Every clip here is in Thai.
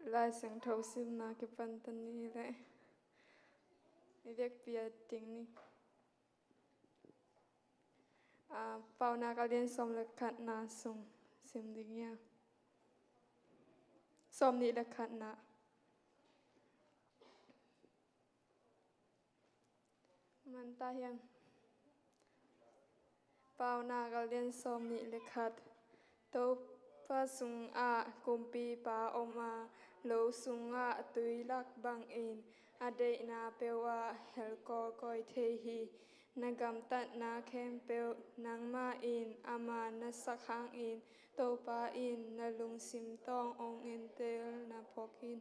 lai sang thâu sim na ki pan tan ni le việc bia ting ni pau na ka liên som le khat na sung sim ding ya som ni le khat na man ta hian pau na ka liên som ni le khat to pa sung a kumpi pa oma lo sung a tui lak bang in ade na pewa hel ko koi the hi nagam tat na khem peu nang ma in ama na sakhang in to pa in na lung sim tong ong in tel na phokin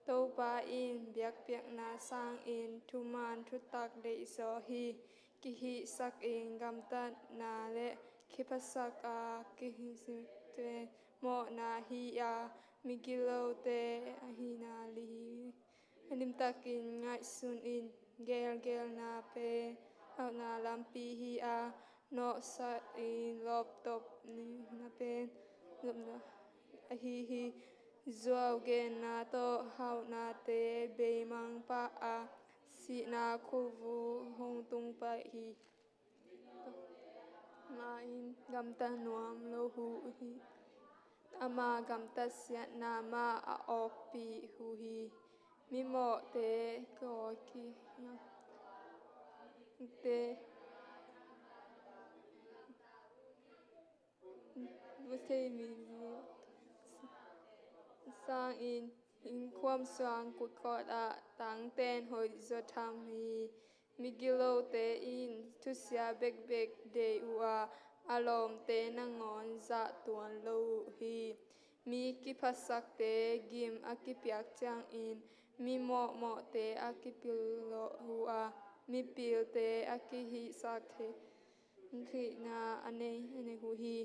to pa in biak piak na sang in thu man thu tak de so hi ki hi sak in gam tat na le khi pa sak a ki hi sim te mo na hi a migilo te hi na li lim takin ngai sun in gel gel na pe au na lampi hi a no sa in lop top ni na pen lum na hi hi zuaw gen na to hau na te be mang pa a si na khu vu hong tung pa hi ma in gam ta nuam lo hu hi ama gam ta sia na ma a ok pi hu hi mi mo te ko ki na te vu te mi sang in kwam sang kut ko da tang ten hoi zo tham hi migilo te in thu sia bek bek de ua alom te na ngon za tuan lo hi mi ki phasak te gim akipiak chang in mi mo mo te akipil lo hua mi pil te akihi sak the khi na ane hu hi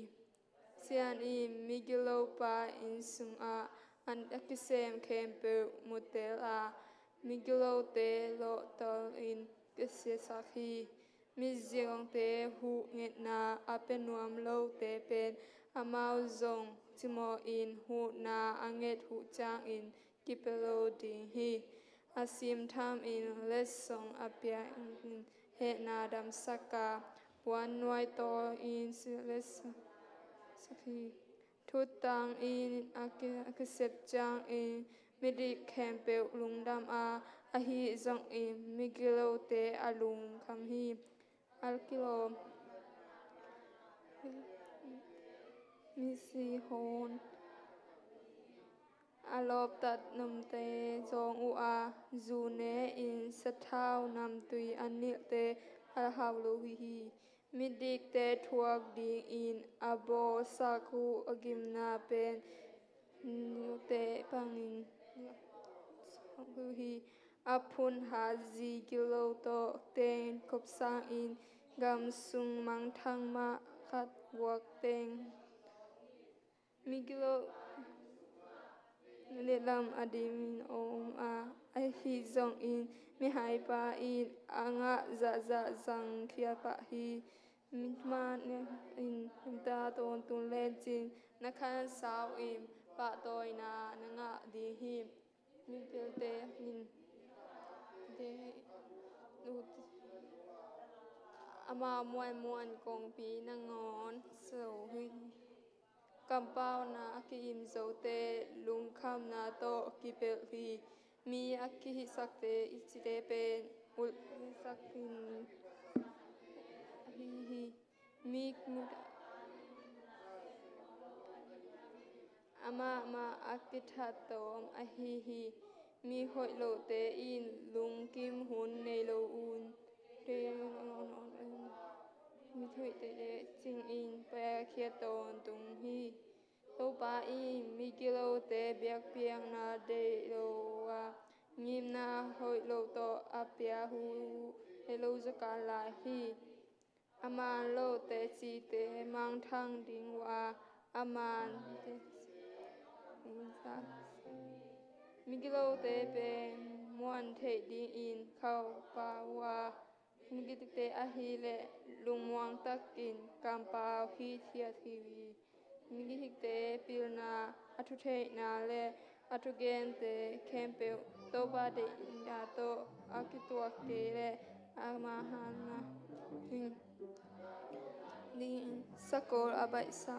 sian in migilo pa in sung a an akisem khem pe motel a migilo te lo tol in kese sakhi mi ziong te hu nget na apenuam lo te pen amau zong timo in hu na anget hu chang in kipelo ding hi asim tham in lesong apia in he na dam saka wan noi to in les sakhi thu tang in akisep chang in midi kempe lungdam a ahi zong in migilo te alung kham hi alkilo mi si hon alop tat nam te zong u a zu ne in sathau nam tui anil te a hau lo hi midik te thuak ding in abo sakhu agim na pen te pangin hu hi apun ha zi kilo to ten kop sang in gam sung mang thang ma khat wak teng migilo lam adim om a hi zong in mi hai pa in anga za za zang khia pa hi mi ma in ta ton tun len chin na khan sao in pa toy na nga di hi mi pel te in de nu ama muan muan kong pi na ngon so hui kampao na aki im zo te lung kham na to ki pel hi mi aki hi sak te ichi te pen ul sak in hi mi ama ma aki tha tom a hi mi hoi lo te in lung kim hun nei lo un te mi thui te ching in pa khia ton tung hi to pa in mi kilo te biak piang na de lo wa ngim na hoi lo to apia hu hello zaka la hi aman lo te chi te mang thang ding wa aman te migilo te pe muan the ding in khau pa wa migit te a hi le lungwang takin kampa hi thia thi wi migi te pil na athu the na le atugen te kempe to ba de ya to akitua ke le amahana ni sakol abai sa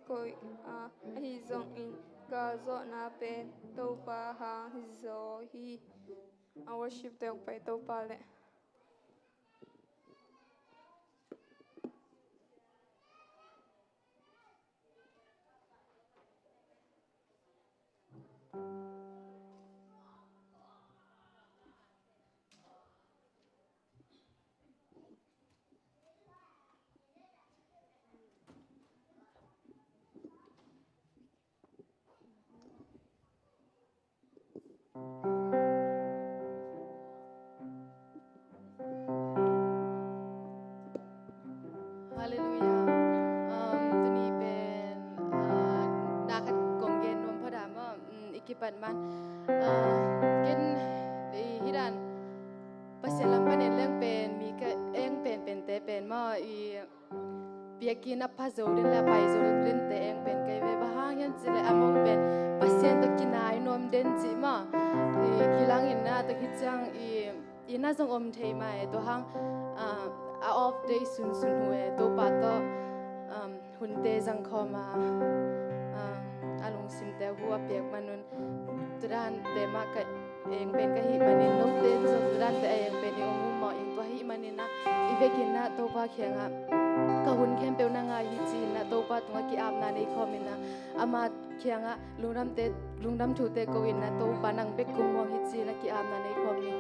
koi a hi zong in ga zo na pen to pa ha zo hi I worship te pai to pa le Hallelujah.ตัวนี้เป็นนาคัดกงเย็นนวมพระดามอีกิปันมันกินฮิดันปัสยาลัมปันเรื่องเป็นมีก็เองเป็นแต่เป็นมาอีเปียกินอัพพาโซดินและไปโซดินแต่เองเป็นไกเวบะฮางยันจิเลอมองเป็นปัสยาตะกินายนวมเดนจิมากิลังอินนาตะกิจังอีน่าจงอมเทมาตัวหางoff day sun huwe to pato hunte jang khoma alung sim te huwa pek manun turan te ma ka eng pen ka hi manin no te so turan te eng pen ong mo ing to hi manina ivekin na to pa khenga ka hun khem pe na nga hi chin na to pa tunga ki am na nei khomina ama khenga lungdam thu te ko in na to pa nang bek kum wang hi chin na ki am na nei khomi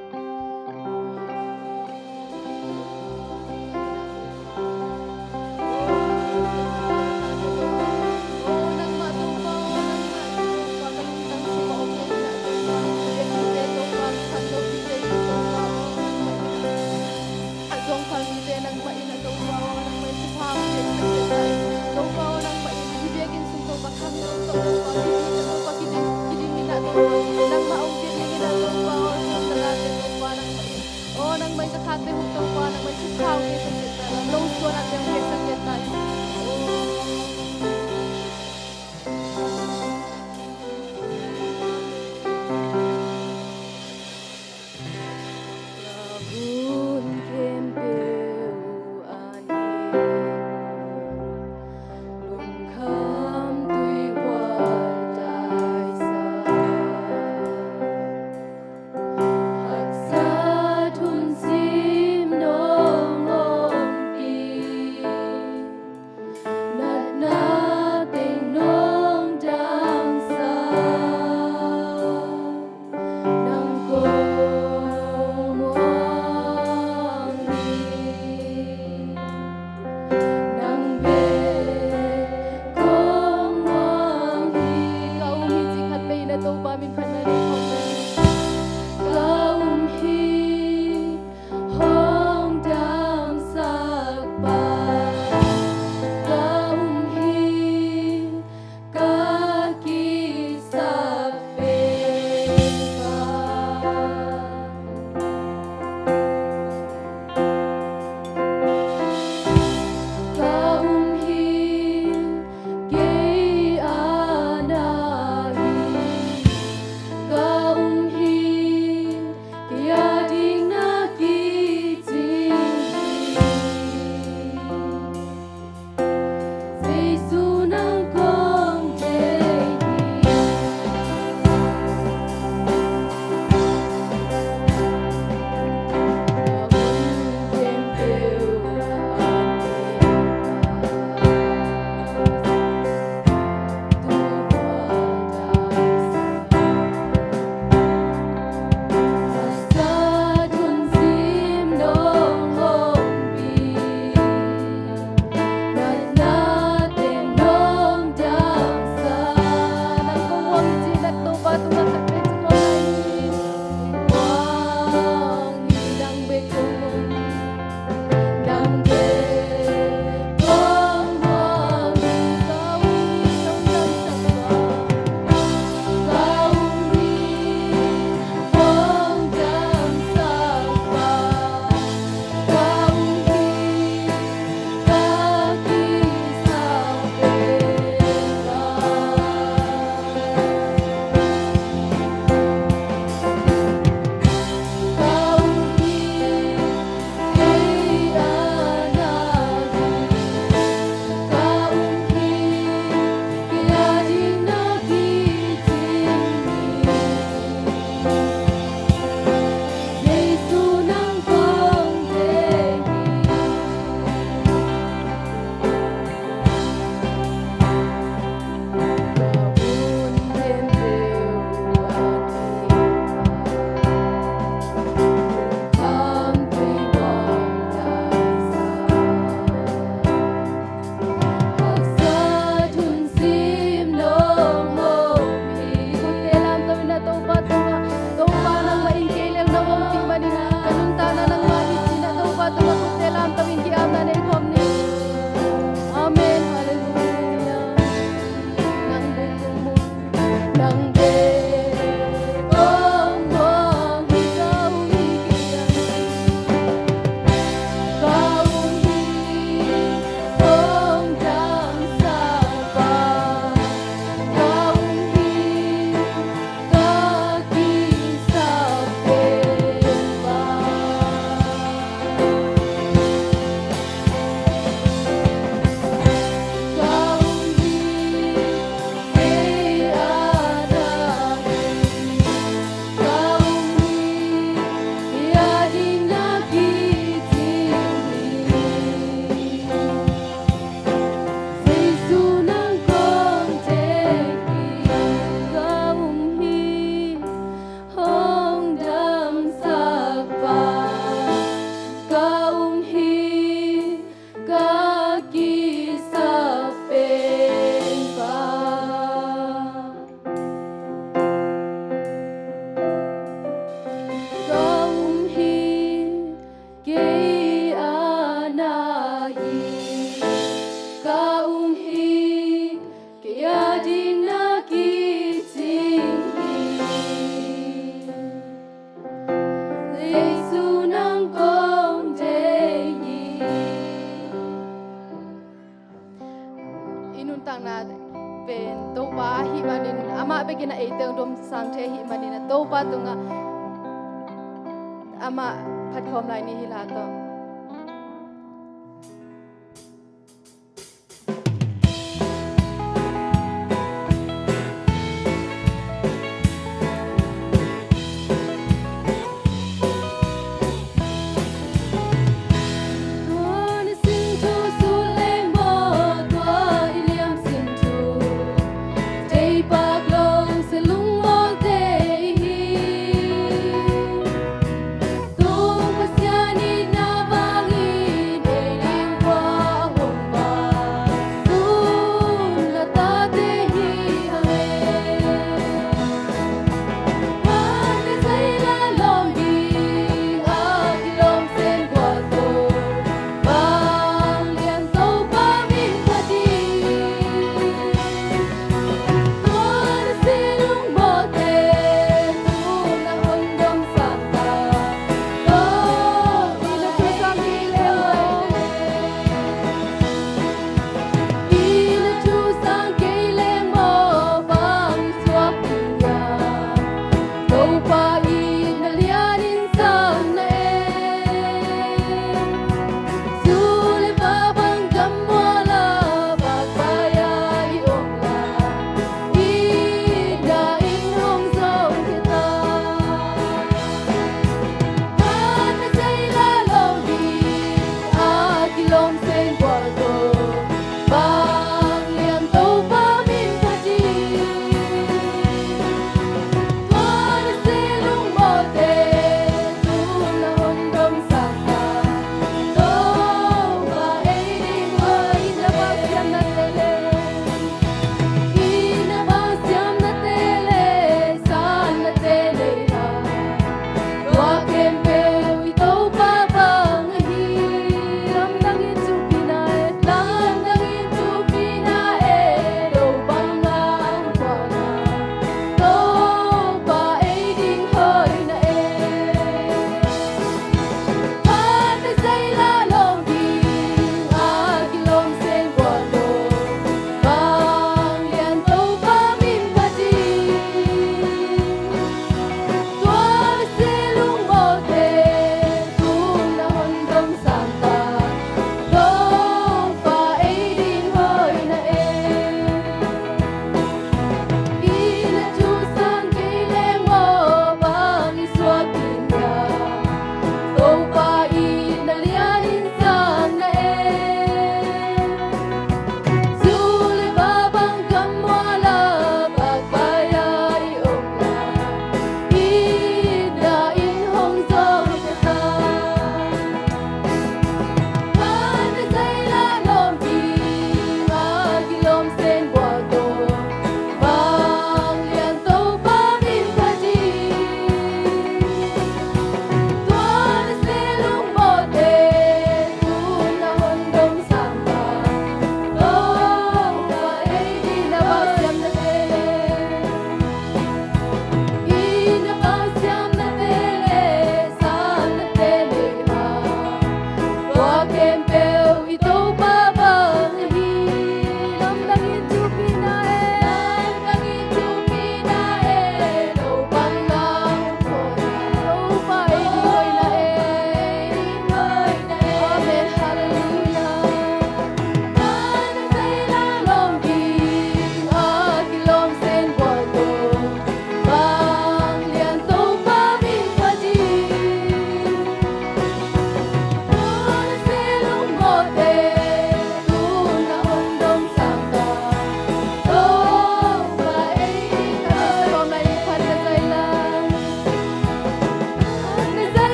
te dom sang the hi manina to pa tunga ama phat khom lai ni hi la to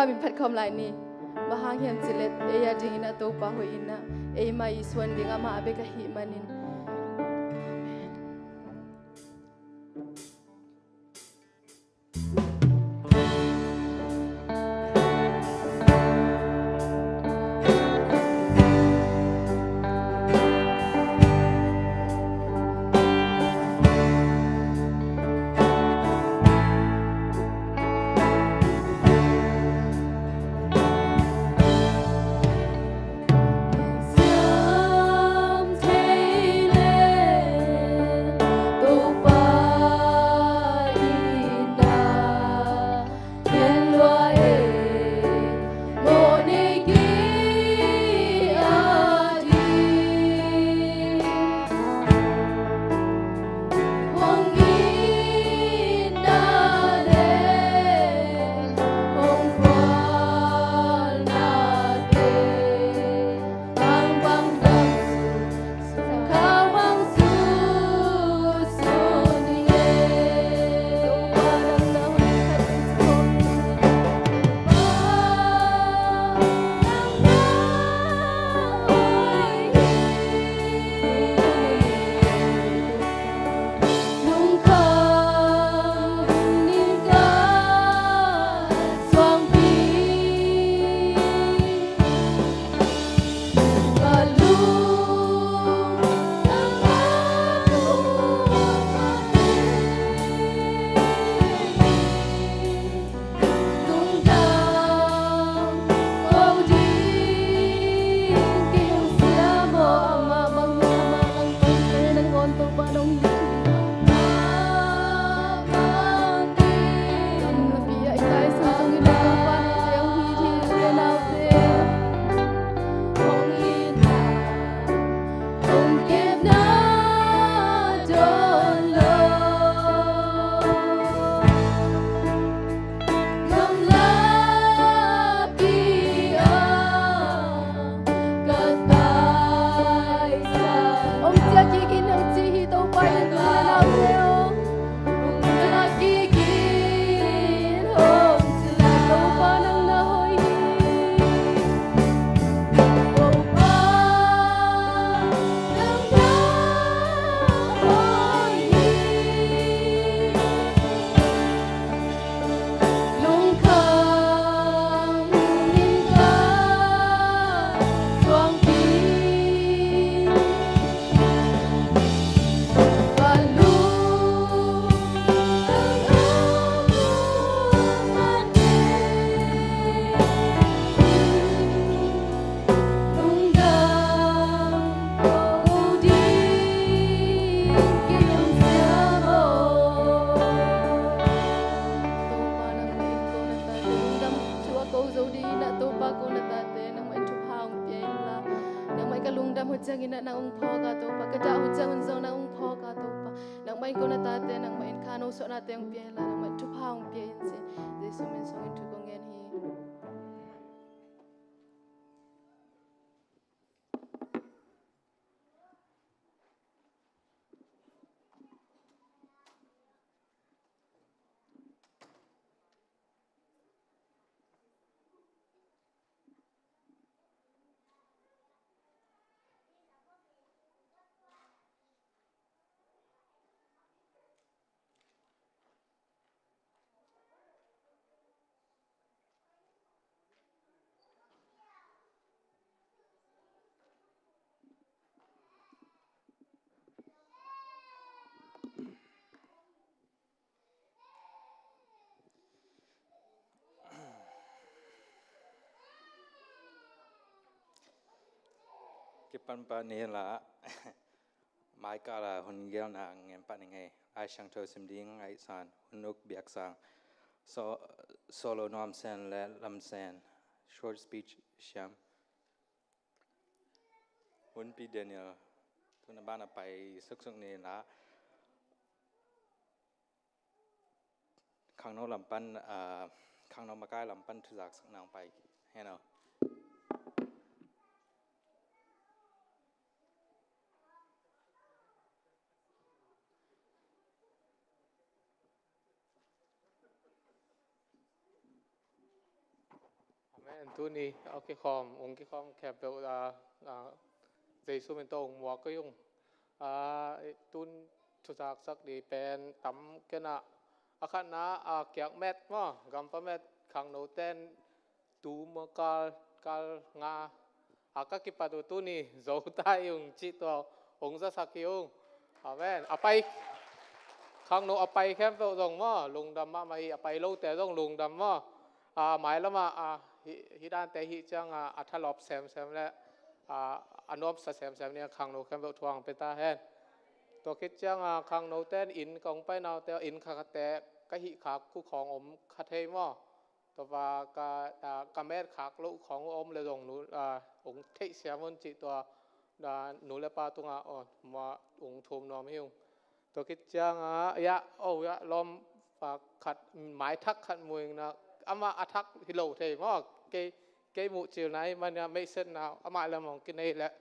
pa min phat khom lai ni ma hang hiam chilet e ya ding ina to pa ho ina e mai swan ding ama abe ka hi manin amen zo di na to pa ko na ta te nang mai thu phang pye la nang mai ka lung dam hu chang ina na ung pho ka to pa ka da hu chang un zo na ung pho ka to pa nang mai ko na ta te nang mai kha no so na te ung pye la nang mai thu phang pye in se jesu min song in thu kong gen hi Kipan pa ni la mai ka la hun gel na ngem pa ni ngai ai sang tho sim ding ai san hunuk biak sang solo nom sen le lam sen short speech sham hun pi Daniel tu na ba na pai suk ni la khang no lam pan khang no ma kai lam pan thu jak sak nang pai he no Amen. Tu ni okay khom ki khom kẹp đầu dây số bên tông mua cái dùng tun chu sắc sắc đi pen tắm cái nạ khăn ná kiak met mà gam pa met khang nô ten tu mà kal nga các cái padu tu ni dấu tay dùng chỉ to ông ra sắc yung Amen. Apai khang nô apai kẹp đầu dòng mà lùng đam mà mày apai lâu té dòng lùng đam mà mãi lắm mà hi đanแต่hiจังทะลอบแซมและอนอบแซมเนี่ยขังโนแคมเบลทวงเป็นตาแฮนตัวคิดจังขังโนเต้นอินกองไปนาวแต่อินคาแต่ก็หิขาคู่ของอมคาเทมอตัวว่ากะเม็ดขากลูกของอมเลยตรงนู้องเทเสียมันจิตัวหนูและปลาตัวมาองทมนอมหิวตัวคิดจังยะยะลมขัดหมายทักขัดมวยนะama attack hilo thế mà cái mụ chiều này mà mấy sân nào ama làm một cái này là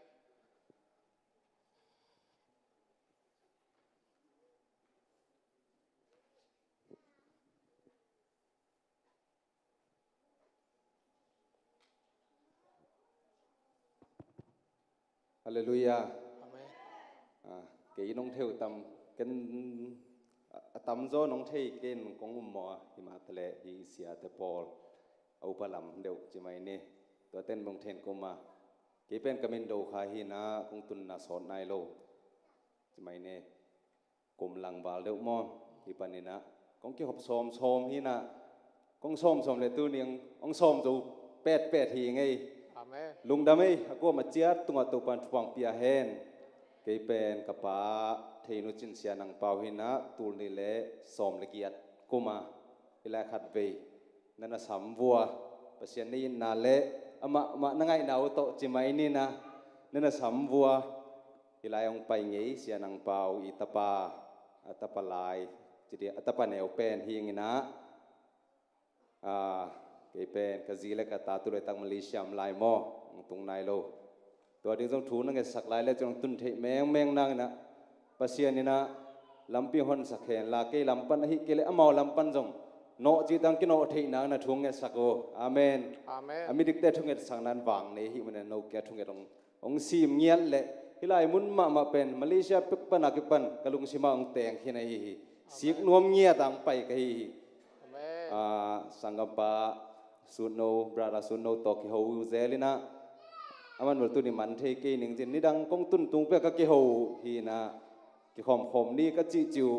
Hallelujah. Amen. Cái nông theo cái tầm gió nông thay cái công mỏ thì mà tele thì xia te Paul au palam đều chỉ mày nèตัวเต้นบงเทนก็มากี่เป็นกำมินโดขาหินะคงตุนนาสอนนายโลจะไม่เนี่ยกลมหลังบาลเดือดมอที่ปานนี้นะคงเกี่ยวกับซอมหินะคงซอมเลยตัวเนียงคงซอมจูเป็ดทีไง Amen. ลุงดำไอ้ก็มาเจียดตัวตัวปันฟองเปียเฮนกี่เป็นกับป้าเทนุจินเสียนังเปาหินะตูนี่แหละซอมละเกียดก็มาเวลาขัดเวนั่นน่ะสามวัวปัจจัยนี้นาเละมานั่งไงนาวโตจิมาอินี่นะนั่นน่ะสามวัวเวลาองไปงี้เสียนังเปาอิตาปาอัตปลายจีเดียอัตปาแนวเป็นหิงนะกี่เป็นกจีเล็กตาตุเรตังมาเลเซียมลายหม้อตรงนายโลตัวเดียวต้องถูนั่งไงสักลายแล้วจงตุนเทแมงนั่งนะปัจจัยนี้นะลำปีหอนสักแขนลาเกลำปันหิเกลอมอลำปันจงโนจีตังกินโนเทนังนะทุ่งเงสักโออาเมน Amen. อามิดิกเตทุ่งเงสังนันวางในหิมันโนเกทุ่งเงองซีมเงียนเละฮิลายมุนมาเป็นมาเลเซียปิกปันอากิปันกะลุงซิมาองแตงที่ไหนสิกนวมเงียตังไปกัน Amen. สังกัปะสุนโนบราดาสุนโนตอกิโฮเซลินะอามันวันตุนิมันเทกีหนึ่งจินนี่ดังกงตุนตุงเปียกกิโฮฮีนะกิขอมนี่ก็จิว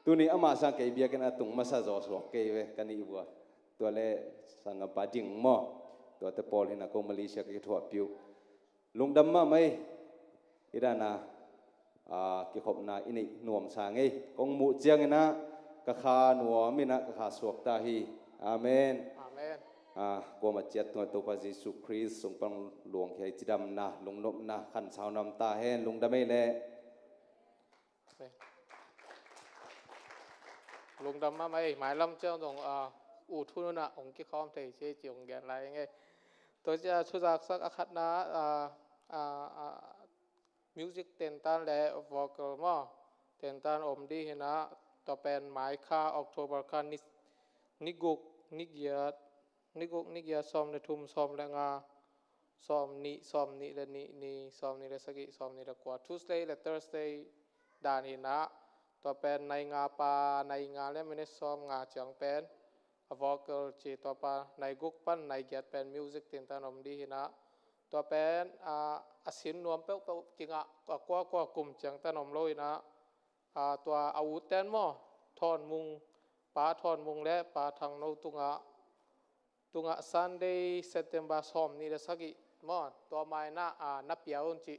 ตัวนี้อามาสังเกตเบียกันตุงมาซาจอสอกเกยเวกันนี่บัวตัวเล่สังกัปะดิ่งหม้อตัวเตปอลฮินะกงมาเลเซียกิถั่วปิวลุงดำมาไหมอีด้านะกิขอบนาอินิหน่วมสางไงกงมุเจียงนะกะขาหนัวมินะกะขาสวกตาฮีอาเมน Amen. กมาเจ็ดตัวตัวพระเยซูคริสต์ทรงปังหลวงแค่จิดำนะลงนบนะขันชาวนำตาแห่ลงดำไม่แลลงดำมาไหมหมายลำเจ้าตรงอูทุนนะองค์กิคอมเทเจจิองแกนไรไงตัวจะชุดสักอคัดนะมิวสิกเต้นตันและวอลเกอร์มอเต้นตันอมดีนะต่อเป็นหมายค่าออกโทบาร์คันนิกุกนิกยาซ้อมในทุ่มซ้อมและงาซ้อมนี้และนี่ซ้อมนี้และสกิซ้อมนี้และกว่า Tuesday และ Thursday ดานหินะต่อเป็นในงาปาในงาและไม่ได้ซ้อมงาจังเป็นวอลเกอร์จีต่อไปในกุกปั้นในเกียรติเป็นมิวสิกเต้นตันอมดีหินะต่อเป็นสินนวมเป๊ะจริงกว่ากลุ่มจังตันอมลอยนะตัวอาวุธเต้นหม้อทอนมุงป้าทอนมุงและป้าทางโนตุงะSunday September ซ้อมนี่ละสักหม้อตัวไม้นับเปียวจิ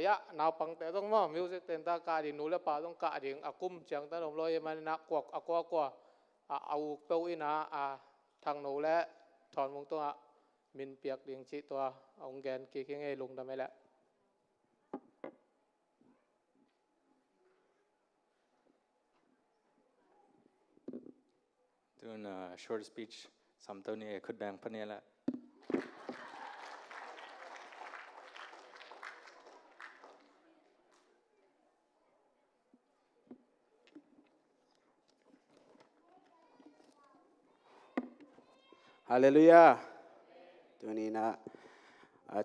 ยะนาวปังแต่ต้องหม้อมิวสิกเต้นตากาดินูและป้าต้องกาดิ่งกุมจังตันอมลอยมันนักกว่าเอาเป้าอินะทางโนและถอนมุงตัวมินเปียกดิ่งจิตัวองแกนกี่เงยลงทำไมละตัวน่ะ short speech สามตัวนี้คุดแบงพันนี้ละฮาเลลูยาตัวนี้นะ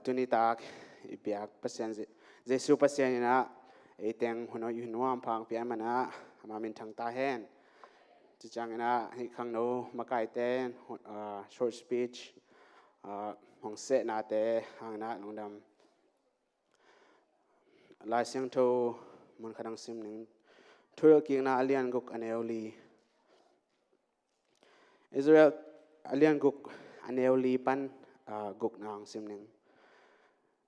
ตัวนี้ตากอีเปียกเปอร์เซ็นต์เจสูเปอร์เซ็นต์นะไอเตียงหัวน้อยอยู่นัวพังเปียมันนะมามินทางตาแห้งจะจังนะให้ข้างโน้มาไกลเต้นshort speech ของเสนาเตหางนะลงดำลายเสียงโทมันขดังซิมหนึ่งทุกอย่างนะเลียนกุกอันเอลลีอิสราเอลเลียนกุกอันเอลลีปันกุกนางซิมหนึ่ง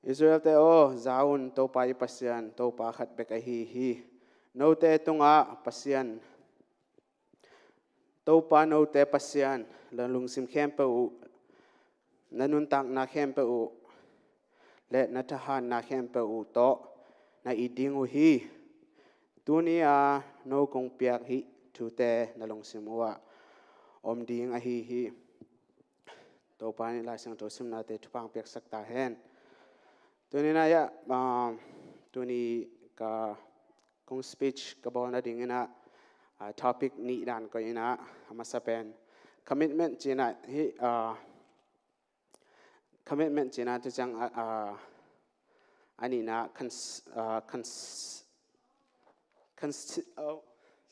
อิสราเอลเตโอซาอุนโตปายปัสยันโตปาขัดเบกฮีโนเตตุงะปัสยันโตปาโนเตปัสยันและลุงซิมเข้มเปอูนันุนตักนาเข้มเปอูและนัทหานนาเข้มเปอูโตนาอีดิงอูฮีตัวนี้โนกงเปียกฮีทูเตนลุงซิมัวอมดิงฮีโตปานี่ลายสังโตซิมนาเตทุปังเปียกสักตาเห็นตัวนี้นะยะตัวนี้ก็คง speech ก็บอกนะดิ่งนะtopic นี้ด้านก็ยินะมาสเปน commitment จีน่าที่commitment จีน่าที่จังอันนี้นะ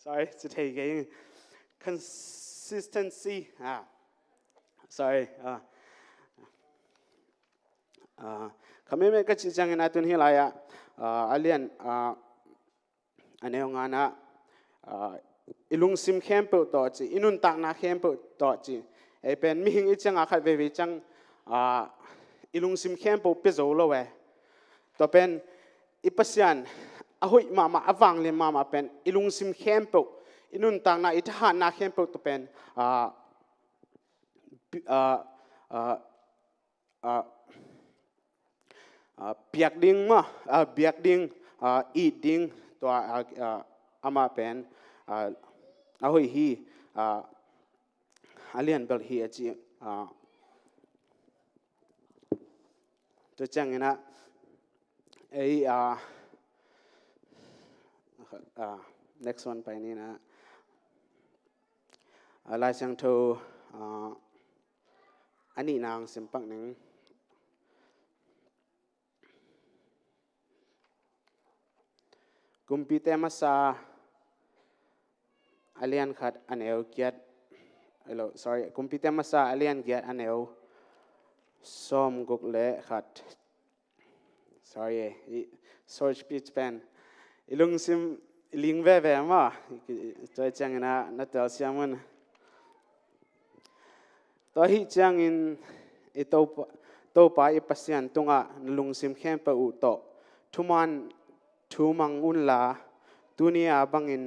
sorry จะเทกัน consistency sorry commitment ก็จีจังนะตัวนี้อะไรอันเลียนอันนี้งานนะอิลุงซิมเข้มเปิดต่อจีอินุนตักนาเข้มเปิดต่อจีไอเป็นมิหิงอีจังอาคัดเววิจังอิลุงซิมเข้มเปิดเปิดโจโลเวต่อเป็นอิปัสยันหุยมาอวังเลยมาเป็นอิลุงซิมเข้มเปิดอินุนตักนาอิทหารนาเข้มเปิดต่อเป็นเบียกดิ้งมาเบียกดิ้งอีดิ้งตัวอามาเป็นหุยฮีอาเลียนเบลฮีจีตัวจังนะไอnext one ไปนี่นะลายสังโทอันนี้นางสิมปักหนึ่งกุมพิเตมาซาอเลียนขัดอันเอวเกียรsorry กุมพิเตมาซาอเลียนเกียรอันเอวส้มกุกเละขัด sorry search speech pen ลุงซิมลิงเว่มาตัวจังนะนัดเตลเซียมันตัวที่จังอินตัวไปปัสยันตรงลุงซิมเข้มไปอุตโตทุมังอุนลาตัวนี้บังอิน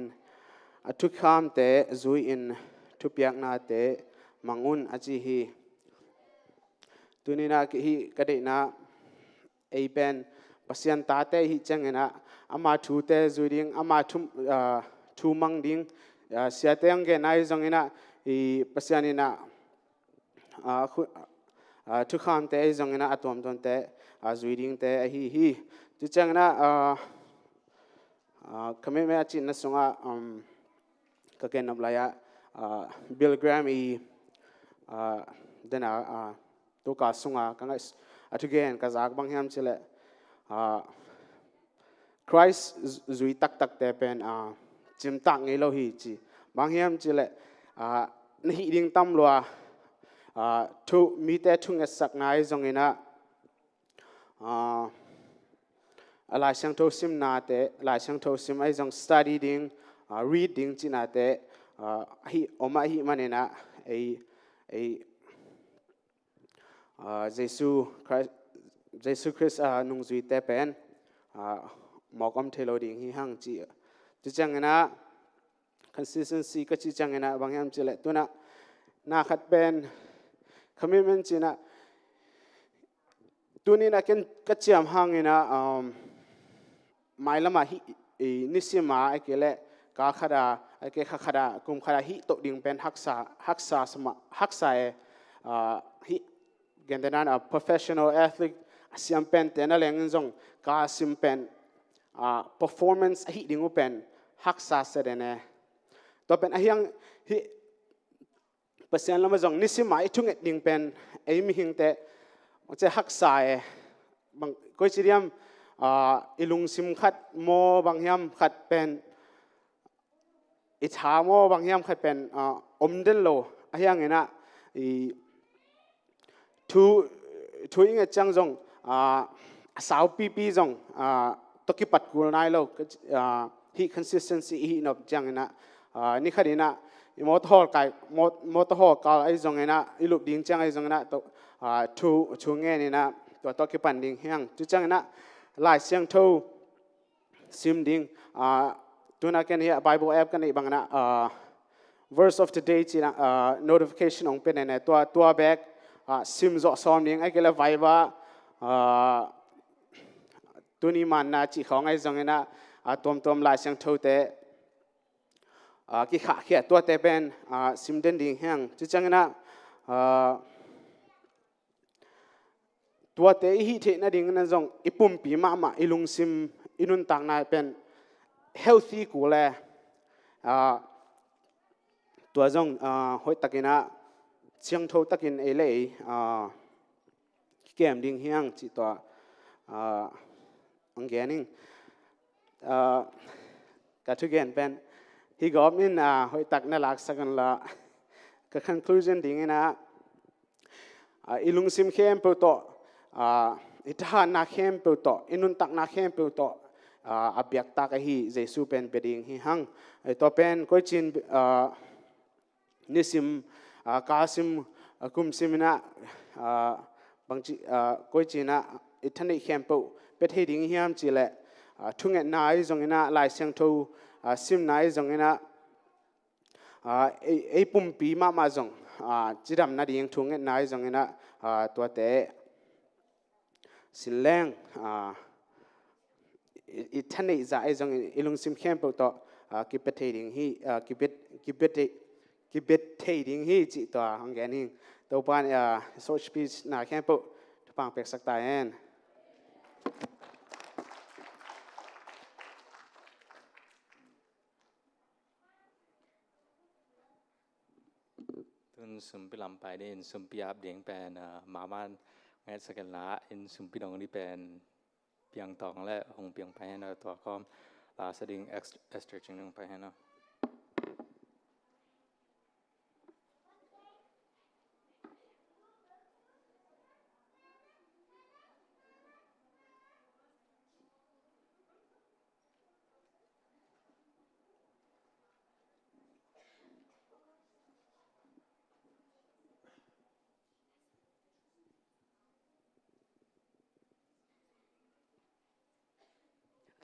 ทุกคำเตะจุยอินทุกอย่างนาเตมังอุนอาจีฮี tunina ki hi kade na ei pen pasian ta te hi changena ama thu te zuiding ama thu mang ding sia te ang ge nai zongina I pasianina thu kham te zongina atom ton te zuiding te hi tu changena kami me achin na songa ka ken ablaya Bill Graham dena to ka sunga kanga again ka zak bang ham chile Christ zui tak tak te pen chim tak ngai lo hi chi bang ham chile na hi ding tam lo thu mi te thung sak ngai zongina alai sang tho sim na te lai sang tho sim ai zong study ding reading china te hi oma hi manena ei Jesus Christ nung zui te pen mokom thelo ding hi hang chi changena consistency ka chi changena bangyam chile tuna na khat pen commitment china tunina ken ka chiam hangina mailama hi nisima akele ka khada ake khada kum khada hi to ding pen haksa sama haksa hi gendenan a professional athlete asiam pen tena leng jong ka sim pen performance hi ding pen haksa sedene to pen ahyang hi pasian lama jong nisima ithung ding pen ei mi hing te che haksa bang koi chiriam ilung sim khat mo bangyam khat pen itha mo bangyam khat pen omden lo ahyang ena thu inga chang jong sao pp jong toki pat kul nai lo hi consistency hi nop chang ena ni khadina motor ka ai jong ena ilup ding chang ai jong ena to thu nge ni na to toki pan ding hyang chu chang ena lai siang tho sim ding tuna ken hi bible app kan ibang na verse of the day china notification ong pen ene to back sim zo som ding ai kela vaiba tuni man na chi khong ai jong ena tom lai siang tho te ki kha khia to te ben sim den ding hang chu chang ena tua te hi the na ding na jong ipum pi ma ilung sim inun tang na pen healthy ku le tua jong hoi takina chiang tho takin ele kem ding hiang chi to anggening ka thu gen pen hi gom in hoi tak na lak sakan la ka conclusion ding ina ilung sim khem po to ita na khem pe to inun tak na khem pe to abyak ta ka hi jesu pen beding hi hang to pen ko chin nisim kasim kum simina bangchi ko china ithani khem pe pet heding hiam chile thunge nai zongina lai siang tho sim nai zongina ei pum pi ma jong chiram na ding thunge nai zongina to te sileng ithani za ai jong ilung sim khem po to kipet heding hi kipet heding hi chi to hanggening to pan so speech na khem po pang pek sak ta en tun sum pilam pai den sum piap ding pen maman ngai sakan la in sum pidong ni pen piang tong le hong piang pai na to kom la seding extra ching pai na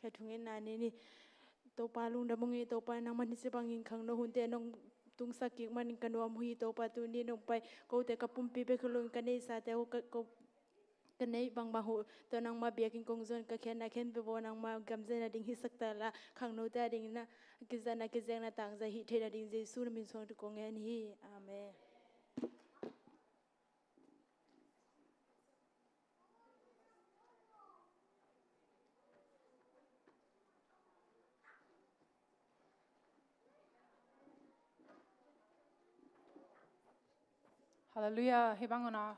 khai thungen na ni to pa lung da mongi to pa nang man se bangin khang no hun te nong tung sakik man kanuam hui to patu ni nong pai ko te kapumpi be khulun kanei sa te ko kanei bang bahu to nang ma biakin kongzon ka khen na khen be bo nang ma gamzen na ding hi sakta la khang no ta ding na kizana kizeng na tang za hi the na ding jesu na min song tu kongen hi amen. Hallelujah, hebangona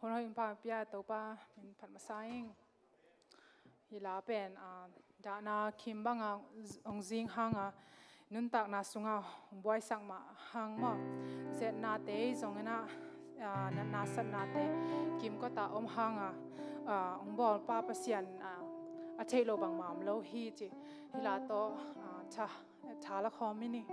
hono impa pia topa min phatmasaying hila pen da na kimbanga ongjing hanga nun tak na sunga boy sangma hangma zet na te zongena na sat na te kim ko ta om hanga ongbol pa pasian a thelo bang mam lo hi chi hila to cha la khomini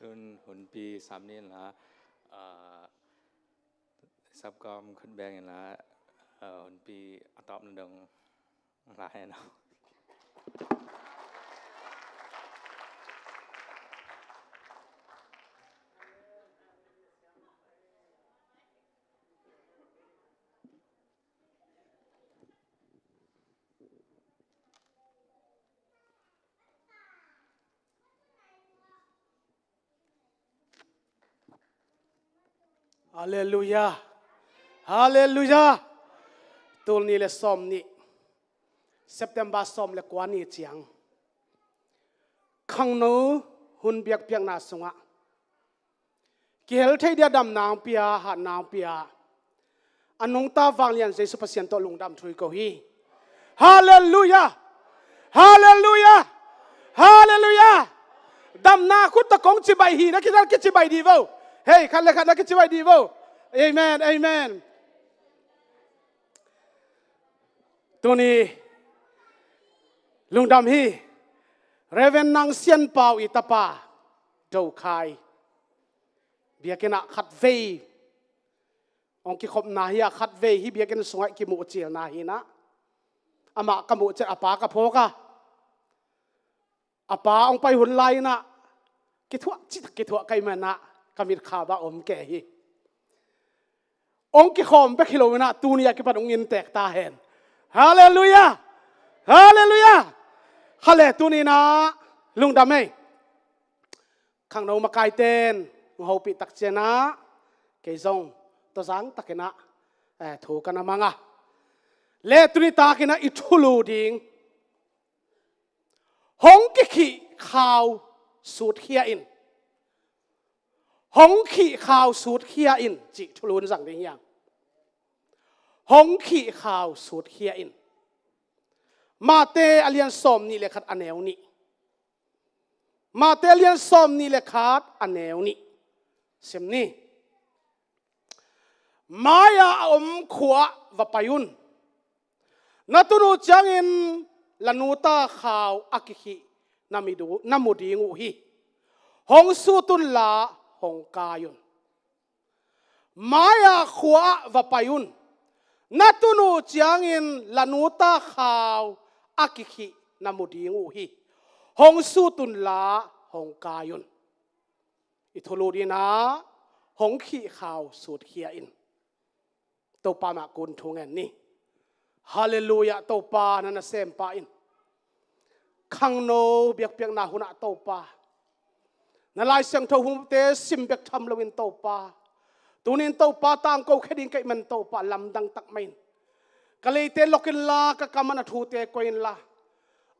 ทุนหุ่นปีสามนี้ละซับกอมขึ้นแบงอย่างละหุ่นปีอัตอบนั่นดงลายเนาะฮาเลลูยาฮาเลลูยาตัวนี้เลยซ้อมนี่เซปเทมเบอร์ซ้อมเลยกว่านี้เจียงขังนู้หุ่นเบียกเพียงนาสงะเกลที่เดียดำนางเปียหานางเปียอันนงตาฟังเลียนเจสุปเสียนตัวลุงดำช่วยกูฮีฮาเลลูยาฮาเลลูยาฮาเลลูยาดำนาคุตตะกงจิบายฮีนักกิจกิจจิบายดีเว้าเฮ้ยขันเลยขันนักกิจจิบายดีเว้าเอเมนเอเมนตัวนี้ลุงดำฮีเรเวนนังเซียนเปาอิตาปาดูคายเบียกินะขัดเวองค์กิขบนาฮีขัดเวฮีเบียกินสงไอกิมูเจียนาฮีนะอามากมูเจอปากระโพกะอาปาองไปหุ่นไลนะกิทัวจิตกิทัวไกมันนะกามิดขาบะอมแก่ฮีองค์กิขมไปกิโลเมตรตูนี้กิปัดองค์ยินแตกตาเห็นฮาเลลูยาฮาเลลูยาฮาเลตูนี้นะลุงดำเองข้างโน้มาไกเต้นหัวปีตักเจนะเกยซงตัวสังตักนะถูกกันนะมังอ่ะเลตุนิตากินะอิทุลูดิงหงกิขีข่าวสูตรเคียอินหงขีข่าวสูตรเคียอินจิทุลูนสั่งได้ยังหงขีข่าวสูตรเคียอินมาเตอเลียนสมนี่เลยขัดอันแนวนี้มาเตเลียนสมนี่เลยขัดอันแนวนี้เสมนี้มายาอมขวะวปายุนนัตุนุจังอินลนุตาข่าวอักขินามิดูนามุดีงูฮีหงสุตุลลาหงกายุนมายาขวะวปายุนนัตุนุจังอินลนุตาข่าวอักขินามุดีงูฮีหงสุตุลลาหงกายุนอิทุลูดีนะหงขีข่าวสูตรเคียอินตัวปามากุนทุงเงินนี่ฮาเลลูยาตัวปานันเซมปาอินขังโนเบียกเปียงนาหุนะตัวปานั่นลายเสียงทหุมเตสิมเบียกทำลวินตัวปาตัวนี้ตัวปาตามกูแค่ดิ้งไก่มันตัวปาลำดังตักไม่ก็เลยเตลกินลากะกำมันทูเตกวินลา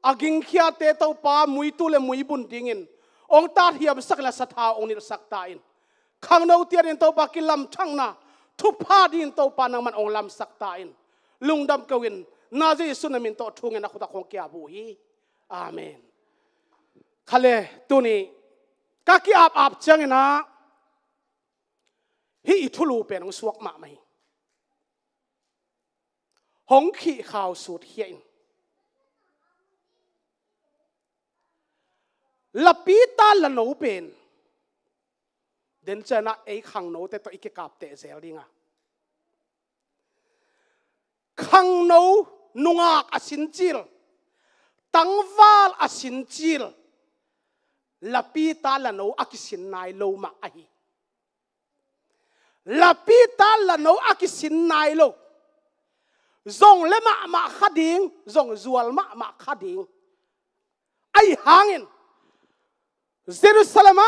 อากิงเขียเตตัวปามุยตุเลมุยบุญดิ้งินองตาเทียบสักละสัทธาองนิรสักตาอินขังโนเตียนตัวปากิลำช่างนะทุบพาดินตัวปานังมันองลำสักตาอินลุงดำกวินนาเจสุนามินโตทุ่งเงินนักขุดของเกียบุฮีอาเมนขะเลตัวนี้กักกี้อาบจังนะฮีอิทุลูเป็นองสวกมาไหมหงขีข่าวสูตรเฮียนลับปีตาละโนเป็นเดินเจนะไอ้ขังโนแต่ตัวอีกกับเตะเซลดิงะขังโนนุงากอสินจิลตังวาลอสินจิลลับปีตาละโนอากิสินนายโลมาไอลับปีตาละโนอากิสินนายโลซงเลมาขัดิงซงจวลมาขัดิงไอหางอินเยรูซาเล็ม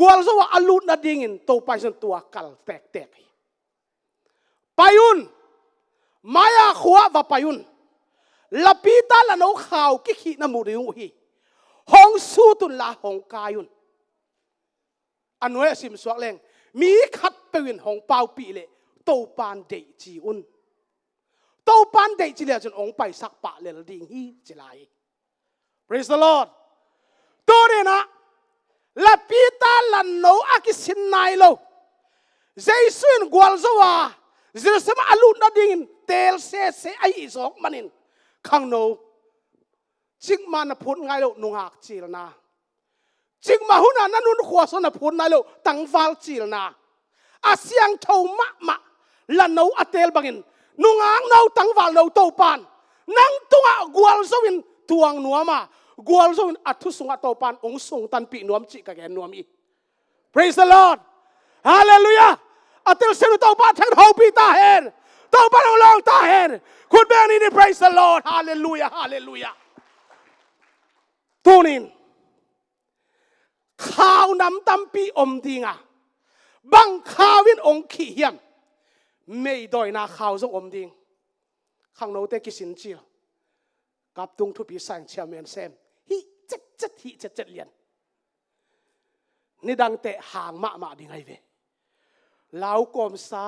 กวลซว่าอลูนาดิงินตัวไปจนตัวกัลแตกไปยุนมายาขวะว่าไปยุนลับปีตาละโนข่าวกิขีนามุริงฮีหงสูตุนลาหงกายุนอันนู้นสิมสวกเลงมีขัดไปวินหงเปาปีเลตัวปานเดจีอุนตัวปานเดจีเลจนองไปสักปะเลลดิงฮีจิไล Praise the Lord ตัวนี้นะลับปีตาละโนอากิสินนายโลเจสุนกวลซว่าเจสมาอลูนาดิงเตลเซไออิสอกมันินขังโนจิกมันพูดไงโลนุงหักจีลนะ จิงมาหุนานันุนขวาสนพูนนายเลวตั้งฟัลจิลนาอาเซียงเท่ามะลันนูอัตเตลบังอินนุงางนูตั้งฟัลนูโตปานนังตัวกวลสวินทวงนัวมากวลสวินอัตุสุงอัตโตปานองสุงตันปีนวมจิกะแกนนวมอี Praise the Lord Hallelujah อัตเตลเซนุโตปานทั้งเฮาปีตาเฮนโตปานองลองตาเฮนคุณแม่นี่ Praise the Lord Hallelujah Hallelujah ตัวนี้ข้าวนำตั้มปีอมดีงะบังข้าวินองขี้เหี้ยมไม่ดอยนาข้าวส่งอมดิงข้างโน้ตกิสินจีกับตุงทุบีสังเชียเมียนเซมฮิจัดเลียนนี่ดังเตะห่างมาดิงไงเวลาวกอมซา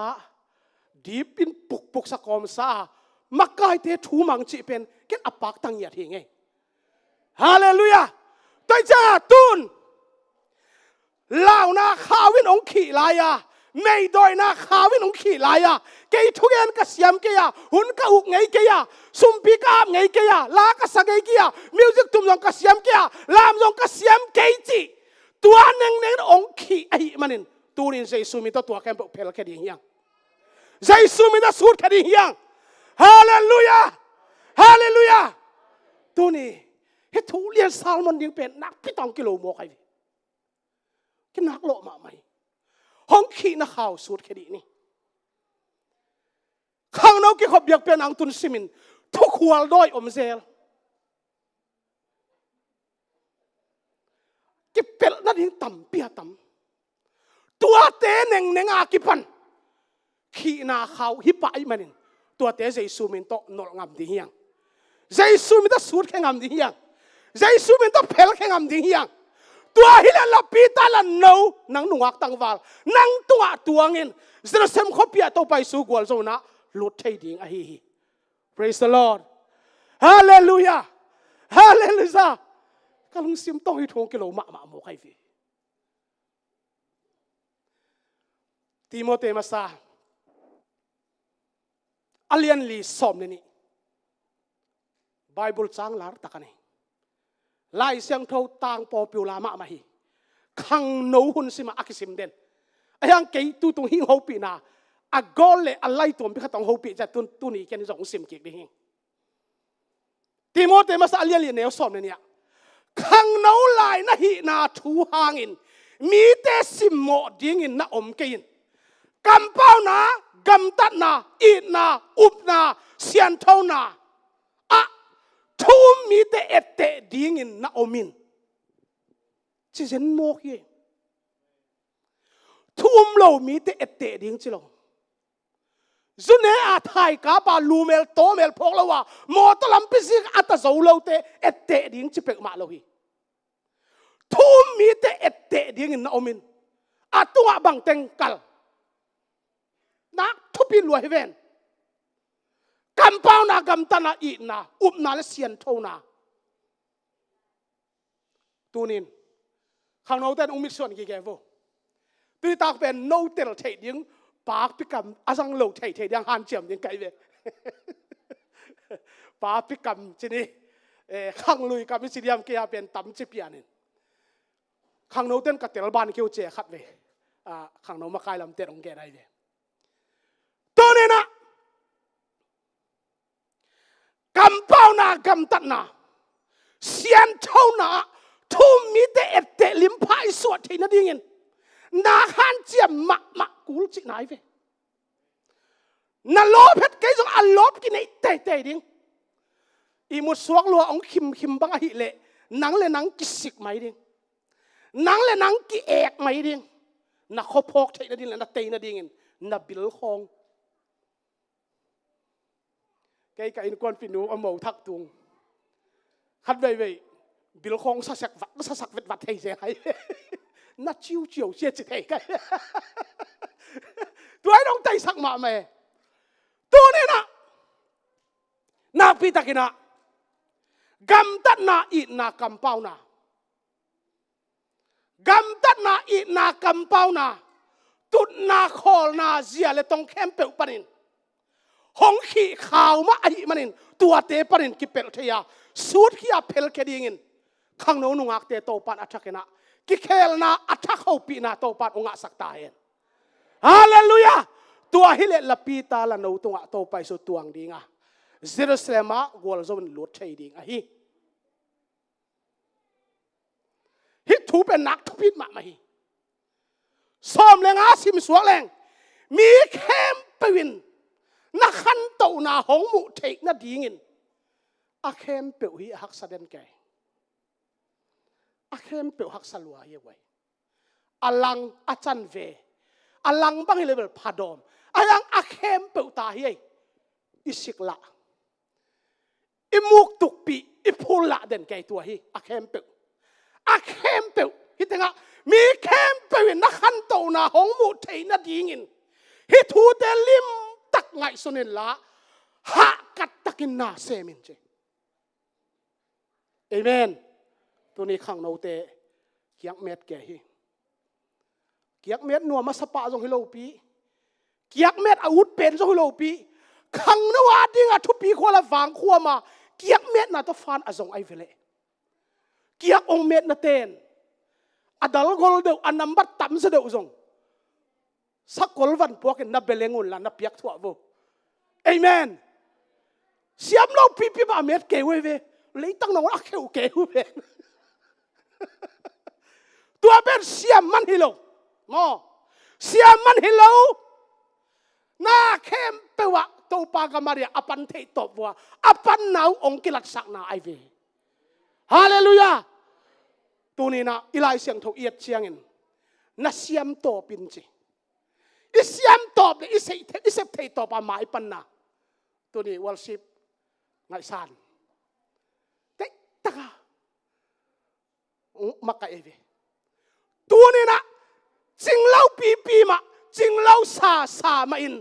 ดีปินปุกสะกอมซามักกายเตะถูมังจีเป็นเก็ตอปักตั้งเหยียดเฮงไงฮาเลลูยาตัวจ้าตุนลาวนาข้าวินองขี้ลายาไม่ดอยนาข้าวินองขี้ลายาเกยทุกอย่างก็เสียมเกียหุ่นก็อุกไงเกียสุมปีกาบไงเกียลากสักไงเกียมิวสิกตุ้มยองก็เสียมเกียลามยองก็เสียมเกยจีตัวหนึ่งองขี้ไอ้มันนี่ตัวนี้ใจสุมิตตัวแค่เพลแค่ดีอย่างใจสุมิตสูดแค่ดีอย่างฮาเลลูยาฮาเลลูยาตัวนี้เฮ้ทุเรียนซาลมอนยังเป็นนักพี่ต้องกิโลโมใครกินนักโลมาไหมห้องขี้นักข่าวสูตรแค่ดีนี่ข้างนอกกี่ขบอยากเป็นอังตุนซิมินทุกหัวด้อยอมเซลกี่เป็ดนั่นยิ่งต่ำเปียต่ำตัวเตะเน่งอากิปันขี้นาข่าวฮิปะไอมันนี่ตัวเตะใจซูมินโตนอลงามดีเฮียงใจซูมินโตสูตรแค่งามดีเฮียงใจซูมินโตเพลแค่งามดีเฮียงตัวฮิลลับปีตาลันโนนังหนุ่งอักตังวาลนังตัวเงินจะเสมขบเปียตัวไปสู่กวลโซนะลุดเทดิ้งไอฮี Praise the Lord Hallelujah Hallelujah ก็ลุงซิมต้องให้ทวงกิโลมาโมใครฟีติโมเธมาซาอเลียนลีสอมนี่ไบเบิลจางลาร์ตะกันนี่ไล่เสียงเท่าต่างปอปิวลามะมาฮีขังโนหุนสิมาอักซิมเดนไอ้ยังเกยตูตรงหิ้งหูปีนาอากอลเลยอะไรตัวพิฆาตองหูปีจะตุนี่แกนี่จะองซิมเกกดิหิงติโมเธมาซาอเลียนลีเนลสอมเนี่ยขังโนไลนะฮีนาทูหางอินมีแต่สิมโมดิ้งอินนะอมเกยินกำเป้านา กำตัดนาอีนาอุบนาเสียนเท่านาอะทุ่มมีแต่เอเตดิ้งอินนาอมินจะเห็นโมกยี่ทุ่มเรามีแต่เอเตดิ้งจิโลจุนเนอาไทยกาบาลูเมลโตเมลพกละว่าโมตลัมพิสิกอัตโซเราเตเอเตดิ้งจิเป็กมาเราฮีทุ่มมีแต่เอเตดิ้งอินนาอมินอะตัวบังเต็งกัลนักทุบินรวยเวนกำเป้านากำตันาอีนาอุบนาและเสียนเท่านาตัวนี้ข้างนอกแต่องค์มิส่วนกี่แก่โวตัวตากเป็นโนเตลเทดิ้งปากพิกรรมอาสังโลเทดิ้งหันเจียมยังไงเวปากพิกรรมจีนี่ข้างลุยกับมิสิเดียมเกียเป็นตั้มจิเปียนินข้างนอกเต้นกับเตลบานเกี่ยวเจขัดเวข้างนอกมาคายลำเตะองแกได้เวตัวนี้นะกำเป้านากำตัดนาเสียนเท่านาทุ่มมีแต่เอเตลิมพายสวดที่นั่นดิ่งนาฮันเจียมมะกูรู้จิไหนเวนาโลเพชรเกยจงอัลลบกินไอเตดิ่งอีมุดสวกลัวองคิมบังหิเละนังเลยนังกิสิกไหมดิ่งนังเลยนังกิเอกไหมดิ่งนักข้อพกที่นั่นดิ่งและนักเตยนั่นดิ่งนับบิลคองไก่อินกวนฟินูอโมทักตุงคัดไว้บิลคงสักวัดให้เสียหายนัดชิวเสียจิตให้กันตัวไอ้น้องใจสักมาไหมตัวนี้นะนาพิตากินะกำตัดนาอีนากำเป้านากำตัดนาอีนากำเป้านาตุดนาคอลนาเสียเลยต้องเข้มเปลวปนินห้องขี้ข่าวมาไอ้มันนี่ตัวเตปนินกิเปลเทียสูดขี้เพลแค่ดิ่งข้างโน้นงอักเตโตปันอัจฉริยะ กิเคลนาอัฐเข้าปีนาโตปัดองค์สักตาเองฮาเลลูยาตัวฮิเลลปีตาละโนตัวโตไปสุดตวงดีงะเซรุสเลมากวลจนหลุดใช่ดีงะฮิทูเป็นนักทุพิษมาฮีซ้อมแรงอาซิมสวงแรงมีเข้มไปวินนักขันโตนาหงมุเทกนาดีงินอาเข้มเปียวฮีฮักสะเดนแกอาเข้มเปียวฮักสลัวเยไว้อลังอาจันเวอลังบางเลเวลพาดอมอลังอาเข้มเปียวตาเฮอิสิกละอิมุกตุกปีอิพูละเดนแกตัวฮีอาเข้มเปียวอาเข้มเปียวฮิตงะมีเข้มเปียวนักขันโตนาหงมุเทกนาดีงินฮิทูเตลิมตักไงสุนินละหักกัดตักินนาเซมินเจเอเมนตัวนี้ขังโนเตเกียกเม็ดแก่ฮีเกียกเม็ดนัวมาสปะจงฮิโลปีเกียกเม็ดอาวุธเป็นจงฮิโลปีขังนวาดิงะทุปีขวาละฟังขวามาเกียกเม็ดน่ะต้องฟันอาจงไอเวเลเกียกองเม็ดน่ะเต้นอดัลกอลเดวอันนัมบัดตั้มเสดวจงสักกอลวันพวกนับเบลงุนละนับเปียกทั่วบ่เอเมนเสียมเราปีมาเม็ดเกวเวเลยตั้งน้องรักเกวเวตัวเป็นเสียมมันฮิโลมอเสียมมันฮิโลน่าเข้มเปวะตัวปากมาเรียอปันเทตบว่าอปันนาวองกิลักสักนาไอเวฮาเลลูยาตัวนี้นะอิไลเสียงถูกเอียดเชียงอินน่าเสียมโตปินจีอิเสียมโตบเลยอิเสพเทตบมาไอปันนาตัวนี้วอลชิปไงสันเตะตะกามักกะเอเวตัวนี้นะจิงเล่าปีมาจิงเล่าซามาอิน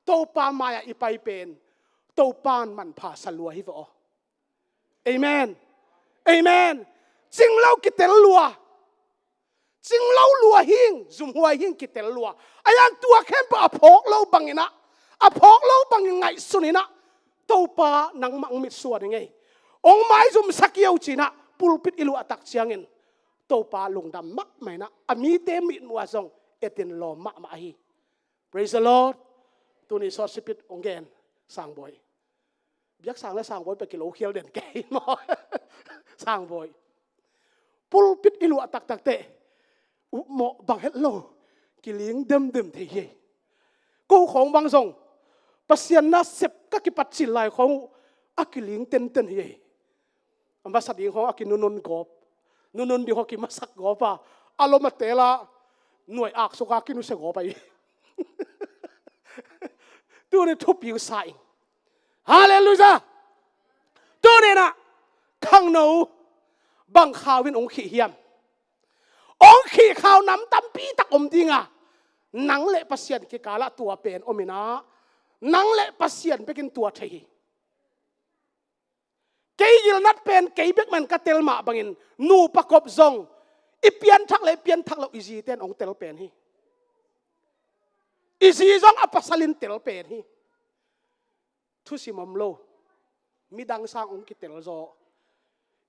โตปามายอีไปเป็นโตปานมันพาสลัวฮิวอเอเมนเอเมนจิงเล่ากิเตลลัวจิงเล่าลัวหิงซุมหัวหิงกิเตลลัวอายังตัวเข้มปะอพอกเล่าบังอินะอพอกเล่าบังยังไงสุนินะโตปานังมังมิดส่วนยังไงองไม้ซุมสักเยวจีนะปูลปิดอิลูอัตักเชียงอินโตปาลงดำมักไหมนะอามีเตมิดมัวซงเอตินลอมักมาฮี praise the Lord ตัวนี้สอดสิปิดองเกนสร้างบ่อยยักสร้างและสร้างบ่อยไปกิโลเคียวเด่นแก่มอสร้างบ่อยปูลปิดอิลูอัตักเตะอุโมบังเฮลโลกิลิงเดิมเทียกูของบางทรงปัสยานาเสพก็กิปัดสิลายของอากิลิงเต้นเฮอันภาษาดีของอากินุนกอบนุนดีของกิมาสักกอบอารมณ์เตละหน่วยอักสุกากินุเสกอไปตัวนี้ทุบอยู่ใส่ฮาเลลูยาตัวนี้นะข้างโน้บังข่าววินองขี้เหี้ยมองขี้ข่าวน้ำตั้มปีตักอมดิงะหนังเละปัสยานกิกาละตัวเป็นอมินาหนังเละปัสยานไปกินตัวเทยเกยิลนัดเป็นเกยเบกมันกะเตลมาบังอินนูประกบซงอีเปียนทักเลยเปียนทักเราอีจีเต้นองเตลเป็นฮีอีจีซงอปัสลินเตลเป็นฮีทุสิมอมโลมีดังสร้างองกิเตลโซ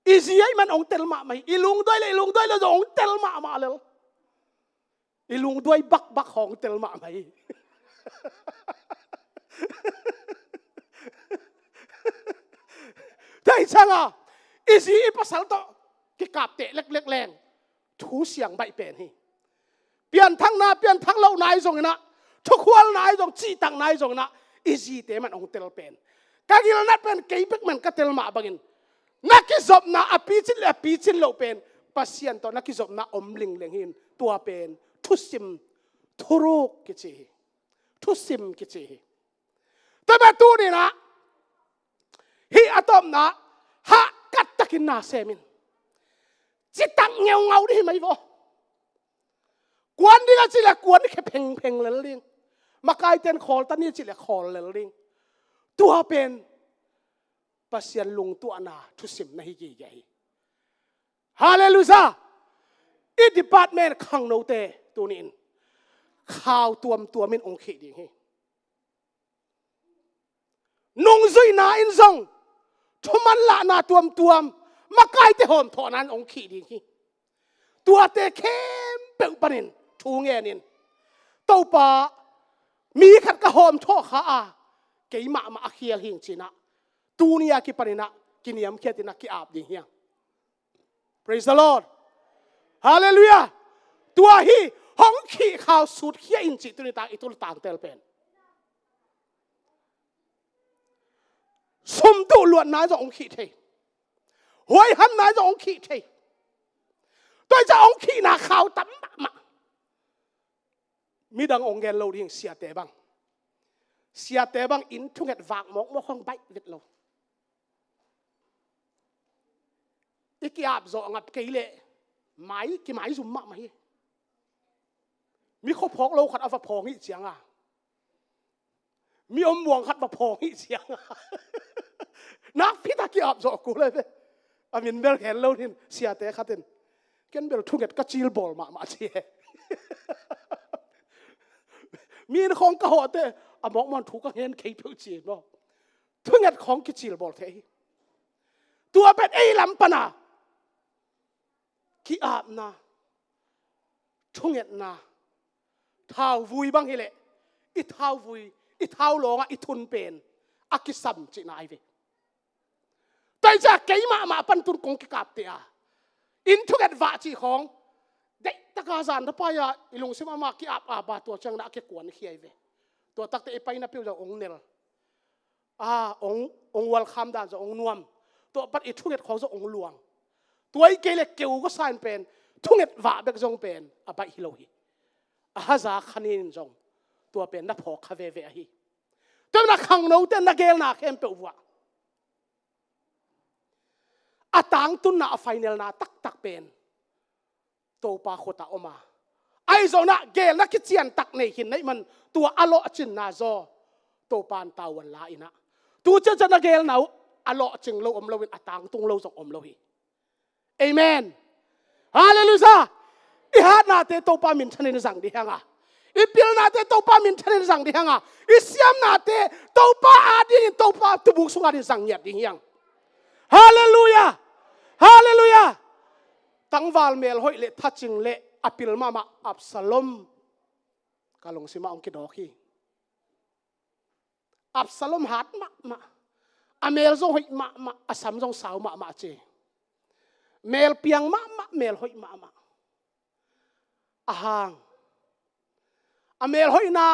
อีจีไอมันองเตลมาไหมอีลุงด้วยเลยลุงด้วยเลยองเตลมาเลยอีลุงด้วยบักของเตลมาไหมได้ช่างอ่ะอีซีอีปัสสาวะกิกาบเตะเล็กแรงถูเสียงใบเป็นฮีเปลี่ยนทั้งหน้าเปลี่ยนทั้งเล่านายทรงนะทุกคนนายทรงจีตังนายทรงนะอีซีเตมันองเตลเป็นกากิลนัดเป็นเกย์เป็กมันกเตลมาบังอินนักกิจบนะอภิชินโลเป็นปัสยันตัวนักกิจบนะอมลิงเลงหินตัวเป็นทุสิมทุรุกกิจทุสิมกิจแต่แบบตัวนี้นะฮีอะตอมนะฮักกัดตะกินนาเซมินจิตังเงาดิไหมวะกวนนี่ก็จิละกวนนี่แค่เพ่งเลยลิงมากายเต้นคอลตอนนี้จิละคอลเลยลิงตัวเป็นปัสยันลุงตัวนาทุสิมนะฮิใหญ่ฮาเลลูยาอีดิพาร์ตเมนต์ขังโนเตตัวนี้ข่าวตัวมินองค์ขีดีฮีนุ่งซุยนาอินซงทุมันละนาตัวมากายเตหอมถอนั้นองค์ขีดีฮี ตัวเตะเข้มเปิลปนินทูเงินินตัวป่ามีขัดกระหอมโชขาเกี่ยมาอาเคียหิงจีนะตูนี่อากิปนินะกินยำเคียตินักกิอาบดิ่งเฮียง Praise the Lord Hallelujah ตัวฮีห้องขี้ข่าวสุดเฮียอินจิตุนิตาอิตุลต่างเตลเป็นสมตูล้วนนายจะองขี้เทหวยหันนายจะองขี้เทตัวจะองขี้นาข่าวตั้มมามีดังองเกนเราเรียงเสียเตบังเสียเตบังอินทุกเหตุฝากมกมกห้องใบเวทเราอีกอาบจะงัดเกลี่ยไม้กี่ไม้สุ่มมากไหมมีข้อพอกเราขัดเอาพองอีเสียงมีอมม่วงขัดมาพองอีเสียงนักพิทักษ์กี่อาบจะกูเลยเว้ยอามินเบลเห็นเราเนี่ยเสียเตะขัดเต็นกันเบลทุกเหตุก็จิลบอลมาเชียมีของกระหอบเตะอมองมันถูกก็เห็นเคยเพื่อจีนเนาะทุกเหตุของกิจิลบอลเทตัวเป็นไอ้ลำปนาขี้อาบนะทุกเหตุนะเท้าวุยบ้างเฮเลยอีเท้าวุยอีเท้าหลงอีทุนเป็นอากิสัมจีนายเวแต่จะเกี่ยมาปันตุนกงกิกาบเตียอินทุกเหตุว่าจีของเด็กตะกาสันทัพยาอิลุงซิมากิอาบบาตัวเชิงนักเกี่ยกวนเขียเวตัวตักเตะไปนับเปียวจากองเนลองวัลคำด่านจากองนวมตัวปัดอีทุกเหตุของจากองหลวงตัวไอ้เกล็ดเกี่ยวก็สานเป็นทุกเหตุว่าเบกจงเป็นอาไปฮิโลฮีอาซาคันินจงตัวเป็นนับพอกคาเวเวฮีตัวนักขังโน้ตนักเกลนักเข้มเปวะอาตังตุนนักไฟเนลนาตักเป็นตัวปาโคตาออกมาไอ้โซนักเกลนักคิดเจียนตักในหินในมันตัวอโลจินนาโซตัวปานตาวันลาอินะตัวเจ้านักเกลนาอโลจิงโลอมโลวินอาตังตุงโลจงอมโลฮีเอเมนฮาเลลูยาอีฮัดนาเตโตปามินชนินสังดิฮังอีพิลนาเตโตปามินชนินสังดิฮังอีเซียมนาเตโตปาอาดิโตปาตุบุกสุงาดิสังเงียดดิฮังฮาเลลูยาฮาเลลูยาตั้งวาลเมลหอยเลทัชิงเลอพิลมาอับซาลมกาลงสิมาองกิดอกีอับซาลมฮัดมาอเมลจงหอยมาอสัมจงสาวมาเจเมลเปียงมาเมลหอยมาอาหางอเมลหอยนา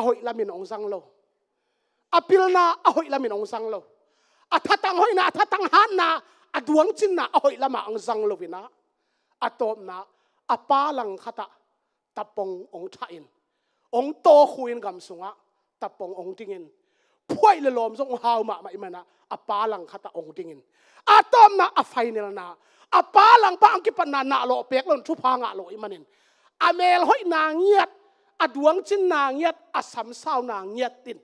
หอยละมินองสังโลอพิลนาหอยละมินองสังโลอาทัตังหอยนาทัตังฮันนาอดวงจินนาหอยละมาองสังโลวินะอตบนาอปาลังขตะตะปงองชาอินองโตคุยนกำสุงะตะปงองติงินพวยละลมทรงหาวมาอิมานะอปาลังขตะองติงินอาตอมนาอไฟเนลนาอปาลังปะอังกิปันนาโลเปกลนทุพางะโลอิมานินอเมลหอยนางเงียดอดวงจินนางเงียดอสัมสาวนางเงียดติน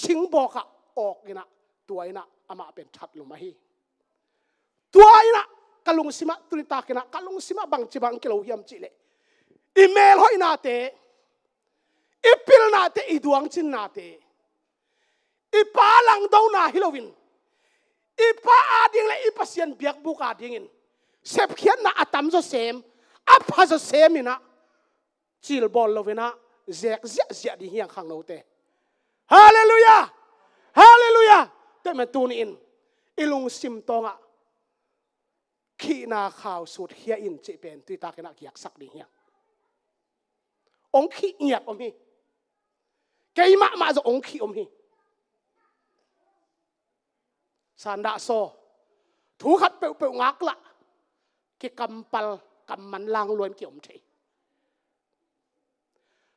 สิงบอกะออกกินะตัวไอ้นะอามาเป็นชัดลงมาฮีตัวไอ้นะกะลุงสิมาตุริตากินะกะลุงสิมาบังจิบังกิโลยมจิเลอีเมลหอยนาเตอีพิลนาเตอีดวงจินนาเตอีปาลังดาวนาฮิโลวินอีป้าอาดิงเลยอีปัสยันเบียกบุกอาดิงินเสพเขียนนะอาตัมจะเสมอับฮะจะเสมินะจิลบอลโลวินะเจกเจดิเฮียงขังโนเตฮาเลลูยาฮาเลลูยาแต่มาตูนินอีลุงซิมตองะขีนาข่าวสุดเฮียอินเจเป็นตุยตากินักอยากสักดิเฮียองขี้เงียบอมฮีเกี่ยมาจะองขี้อมฮีสันดาโซถูขัดเปลงักละกิกำปัลกำมันลางล้วนเกี่ยวมเท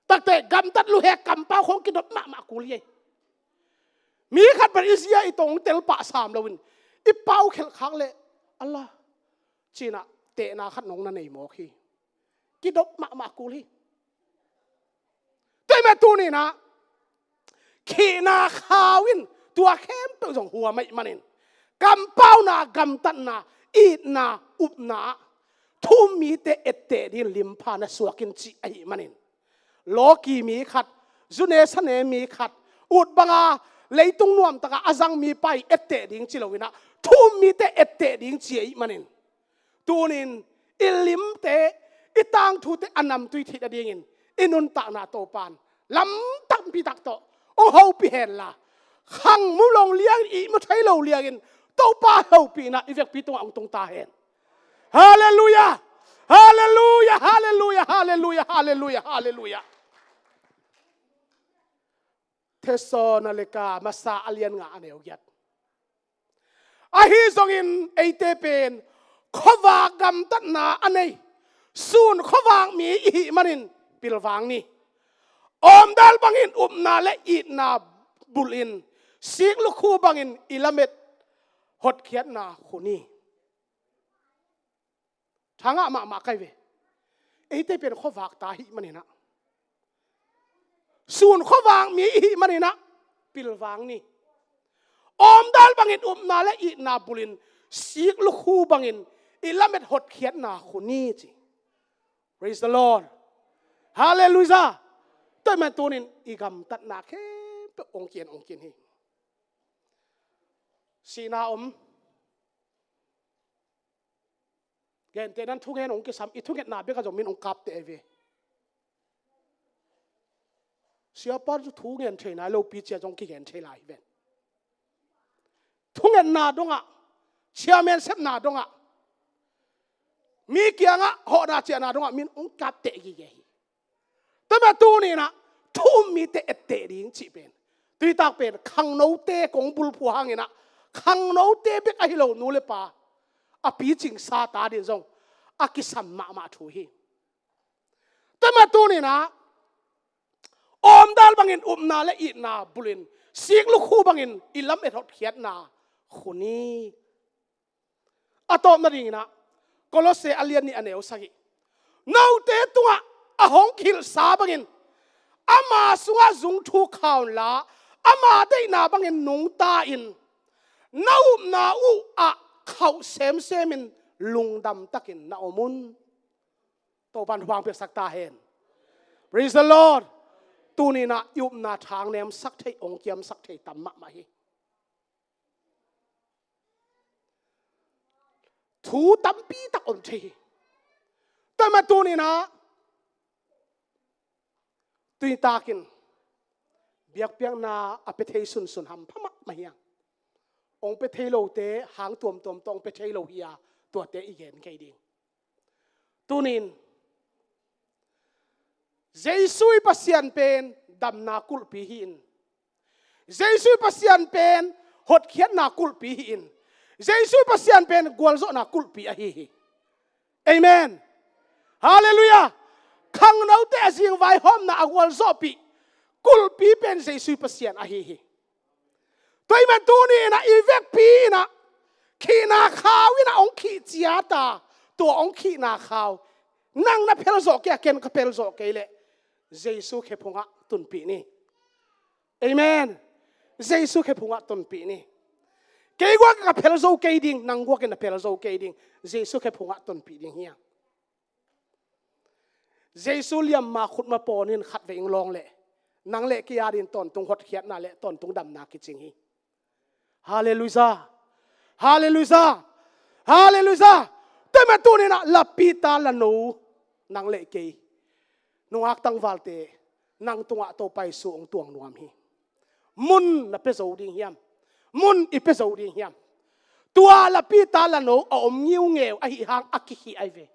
ตั้งแต่กำตัดลูกแหกกำเป้าของกินดมากูเลยมีขัดปริศยาอีตรงเตลปะสามลวินอีเป้าเขลคักเลยอัลลอฮ์จีน่ะเตะนาขัดน้องนั่นในหมอขี้กินดมากูเลยแต่แม่ตูนี่นะขีนาคาวินตัวเข้มเป็นสองหัวไม่มันเองกำเป้านากำตันนาอีนาอุบนาทุ่มมีเตเอเตดิลิมพานะสวกินจีไอมันเองโลกีมีขัดจุเนสเนมีขัดอุดบังอาเลยตุงนวมตะกาอาจังมีไปเอเตดิงจิลวินะทุ่มมีเตเอเตดิงจีไอมันเองตัวนิน ilim te itang thu te anam tui thi da dingin inun ta na to pan lam tam pi tak to ong ho pi hen la khang mu long liang i mu thai lo liangin to pa ho pi na ivek pi tong ang tong ta hen hallelujah hallelujah hallelujah hallelujah hallelujah hallelujah Thessalonика masa alian nga aneu giat ahi zongin eite pen khowa gam tat na anei sun khowang mi hi manin pilwang ni om dal bangin na le I na bulin sik lu khu bangin ilamet hot khiat na khuni thanga ma kai ve eite pen khowak ta hi manina sun khowang mi hi manina pilwang ni om dal bangin na le I na bulin sik lu khu bangin ilamet hot khiat na khuni chi praise the Lord hallelujah tôi mà tu nên igam tận nà khe pe ong kiên hi sina gen te nan thu gen ong ke sam I thu get na be ka jom min ong kap te ve sia par ju thu gen the na lo pi che jong ki gen the lai ven thu gen na donga chairman sep na donga mi kia nga ho na che na donga min ong kap te gi ge tôi mà tu này na thu mi te ette ding chi pen tuy tak pen khang no te kong bul phu hang ina khang no te be ai lo nu le pa a pi ching sa ta din zong a ki sam ma thu hi tôi mà tu này na om dal bangin na le I na bulin sik lu khu bangin ilam et hot khiat na khuni atom na ring na kolose alian ni aneu sagi no te tunga a hong khil sa bangin ama sunga zung thu khaun la ama dei na bangin nung ta in nau na u a khau semin lungdam takin na omun to ban huang pe sakta hen praise the Lord tu ni na yup na thang nem sak thei ong kiam sak thei tam ma hi thu tam pi tak on thei ta ma tu ni na tuy takin biak piang na apethei sun ham phama mahiang ong pe thei lo te hang tuam tong pe thei lo hiya to te igen kai ding tunin Jesu pasian pen dam na kul pi hin Jesu pasian pen hot khiat na kul pi hin Jesu pasian pen gwalzo na kul pi a hi amen hallelujah khang nau te asing vai hom na agwal zopi kul pi pen Jesu pasian a hi toi ma tu ni na ivek pi na khi na khaw ina ong khi chia ta to ong khi na khaw nang na phel zo ke ken ka phel zo ke le Jesu khe phunga tun pi ni amen Jesu khe phunga tun pi ni ke gwa ka phel zo ke ding nang gwa ke na phel zo ke ding Jesu khe phunga tun pi ding hiya Jesu liam ma khut ma ponin khat ve ing long le nang le ki yarin ton tung hot khiat na le ton tung dam na ki ching hi hallelujah hallelujah hallelujah te ma tu ni na lapita la no nang le ke nuak tang valte nang tunga to pai su ong tuang nuam hi mun na pe zo ding hiam mun I pe zo ding hiam tua lapita la no om ngiu ngeu a hi hang akhi hi ai ve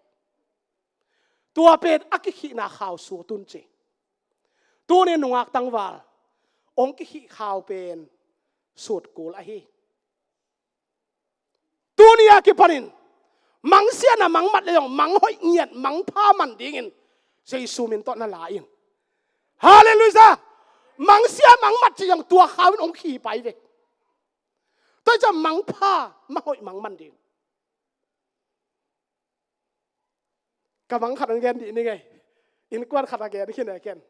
tua pen akhi na khaw su tun che tu ne nuak tang wal ong ki hi khaw pen sut kul a hi tu ni a ki panin mang sia na mang mat le yong mang hoi ngiat mang pha man dingin Jesu min to na la in hallelujah mang sia mang mat chi yang tua khawin ong khi pai ve tôi cho mang pha ma hoi mang man ding ka mang khat ang gen di ni ngai in kwan khat a gen khi na ken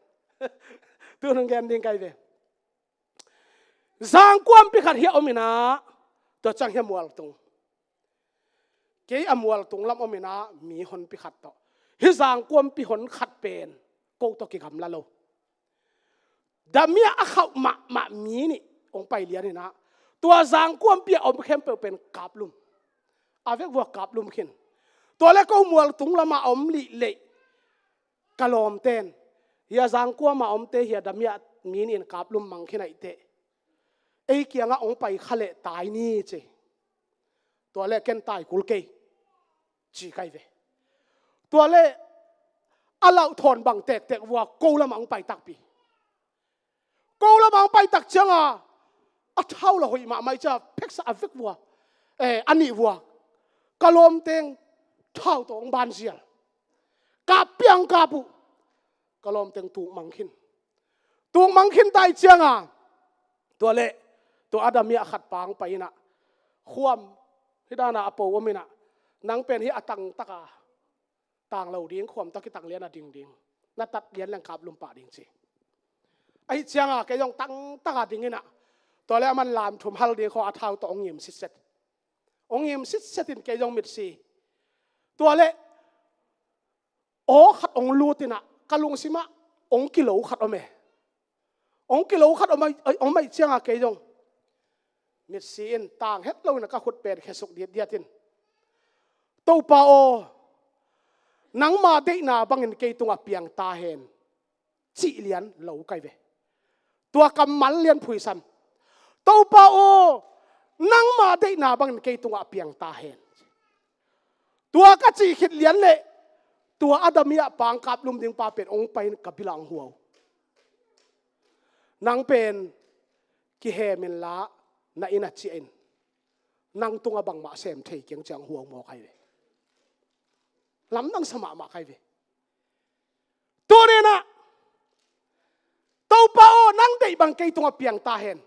tu nang gen ding kai ve zang kwam pi khat hi omina to chang he mual tung ke amwal tung lam omina mi hon pi khat to hi zang kwam pi hon khat pen ko to ki gam la lo damia a khaw ma mi ni ong pai lia ni na tua zang kwam pi om khem pe pen kaplum avek wa kaplum khin ตัวเล็กก็มัวตุงละมาอมลิเละกะลอมเต้นเฮียจังกัวมาอมเตเฮียดำยามีนินกับลุมมังแค่ไหนเตไอ้เกียงองไปขเลตายนี่เจตัวเล็กเกินตายกุลเกยจีไกเวตัวเล็กอาเราทนบังเตกวัวกูละมังไปตักปีกูละมังไปตักจังอ่ะเท่าละหอยมาไม่จะเพ็กษาฟิกวัวอันนี้วัวกะลมเต็งเท่าตัวองบานเสียกาเปียงกาบุกะลมเต็งตูมังคินตูมังคินตายจังตัวเละตัวอาดามีขัดปางไปนะควมที่ด้านอาปูว่ามีนะนังเป็นที่อตังตะกาต่างเหล่าดิ้งความตะกิตังเลียนดิ่งดิ่งนัดตัดเลียนแรงขับลุมป่าดิ่งสิไอ้เจ้าแกยองตั้งตะกาดิ่งนี่นะตัวแรกมันลามทุ่มฮัลดีขออาเท้าตัวองยิมสิเซตองยิมสิเซตินแกยองมิดซีตัวเละโอ้ขัดองลูตินะกะลุงสิมะองกิโลขัดเอาไหมองกิโลขัดเอาไหมองไม่เจ้าแกยองมิดซีนต่างเฮ็ดเรานะก็ขุดเป็นแค่สุกเดียดเดียดินตัวปาโอนังมาได้นาบังเงินเกยตัวเปียงตาเห็นจีเลียนเหลาไกเวตัวกำมันเลียนผุยซ้ำตัวปาโอนังมาได้นาบังเงินเกยตัวเปียงตาเห็นตัวก็จีขิดเลียนเละตัวอาดามีปางกับลุมดิงปาเป็นองไปกับพิลังหัวนังเป็นกิเฮมินละนาอินัดจีเอ็นนังตัวบังมาเซมเทเกียงจังหัวหมอใครเวลำนังสมามาใครเวตัวนี้นะตัวเป้านังได้บังเกยตัวเปียงตาเห็น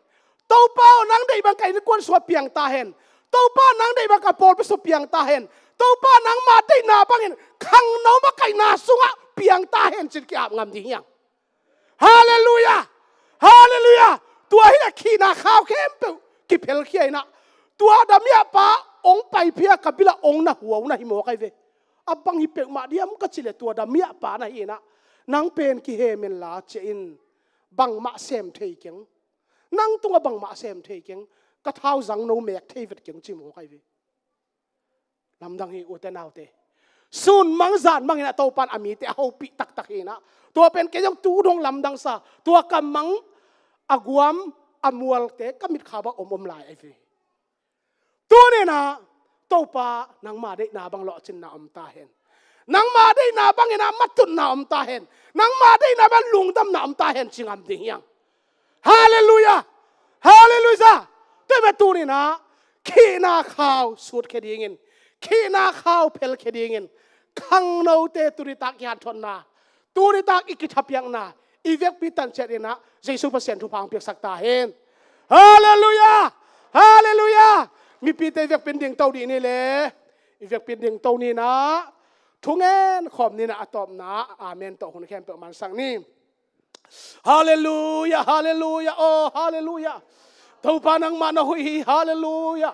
ตัวเป้านังได้บังเกยนี่กวนสวดเปียงตาเห็นตัวเป้านังได้บังกระโปรงไปสวดเปียงตาเห็นตัวเป้านังมาได้นาบังเห็นขังน้องมาไก่นาสุงะเปียงตาเห็นจิตเกียบงามดีอย่างฮาเลลูยาฮาเลลูยาตัวที่ขี้นาข้าวเข้มเปกิเพลเขียนะตัวดำยาป้าองไปเพียกับบิละองนะหัวนะหิโมใครเวอับบังฮิเปกมาเดียมก็จิเลตัวดำยาป้านะเองนะนังเป็นกิเฮเมนลาเจอินบังมาเซมเทเกงนังตัวบังมาเซมเทเกงก็เท้าจังโนเมกเทวิดเกงจิโมใครเวลำดังฮีอุเตนาวเตซุนมังจานมังนะตัวปันอามีเตเอาปีตักตักเองนะตัวเป็นแกยังตูดงลำดังซาตัวกำมังอากวมอมวลเตก็มิดข่าวว่าอมลายไอฟีตัวเนี่ยนะตัวป้านังมาได้นาบังหล่อจินนาอมตาเห็นนังมาได้นาบังเงินมัดตุนนาอมตาเห็นนังมาได้นาบังลุงดำนาอมตาเห็นจิงอัมดิ่งยังฮาเลลูยาฮาเลลูยาตัวเป็นตัวเนี่ยนะขี้นาข้าวสูดแค่ดีเงินขี้นาข้าวเพลแค่ดีเงินขังโนเตตุริตากยานทนนาตุริตากอิกิทับยังนาอีเวกพิตันเจรินะเจสุเปอร์เซ็นต์ทุพังเปียกสักตาเห็นฮาเลลูยาฮาเลลูยามีปีเตเวกเป็นดิ่งเต้าดีนี่เลยอีเวกเป็นดิ่งเต้านี่นะทุกเงินขอบนี่นะอะตอมนะอาเมนต่อคนแค่เปิดมันสั่งนี่ฮาเลลูยาฮาเลลูยาโอ้ฮาเลลูยาเท่าปานังมานะหุยฮาเลลูยา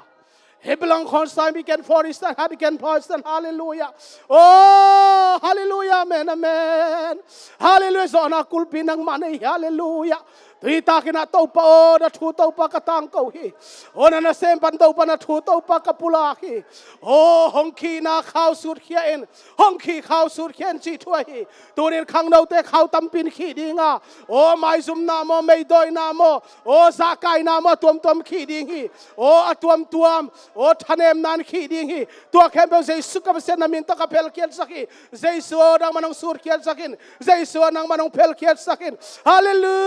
เฮบลังคอนสไตน์มีแกนฟอริสตันฮาบิแกนพอสตันฮาเลลูยาโอ้ฮาเลลูยาเมนอเมนฮาเลลูยาสอนาคุลปีนังมานะฮาเลลูยาตุยตากินาเต้าปะโอนะทูเต้าปะกะตังเกาฮีโอนะนะเซมปันเต้าปะนะทูเต้าปะกะปุลาฮีโอฮงคีนาข้าวสุดเขียนฮงคีข้าวสุดเขียนจีถ้วยฮีตัวนี้ขังเราเตะข้าวตำปินขี้ดีงาโอไม่ซุมนาโมไม่ดอยนาโมโอสากายนาโมตัวขี้ดีฮีโออะตัวโอทะเนมนันขี้ดีฮีตัวแคมเปญเจสุกับเซนามินตะกะเพลเขียนสักฮีเจสุนังมันงสุดเขียนสักฮีเจสุนังมันงเพลเขียนสักฮีฮาเลลู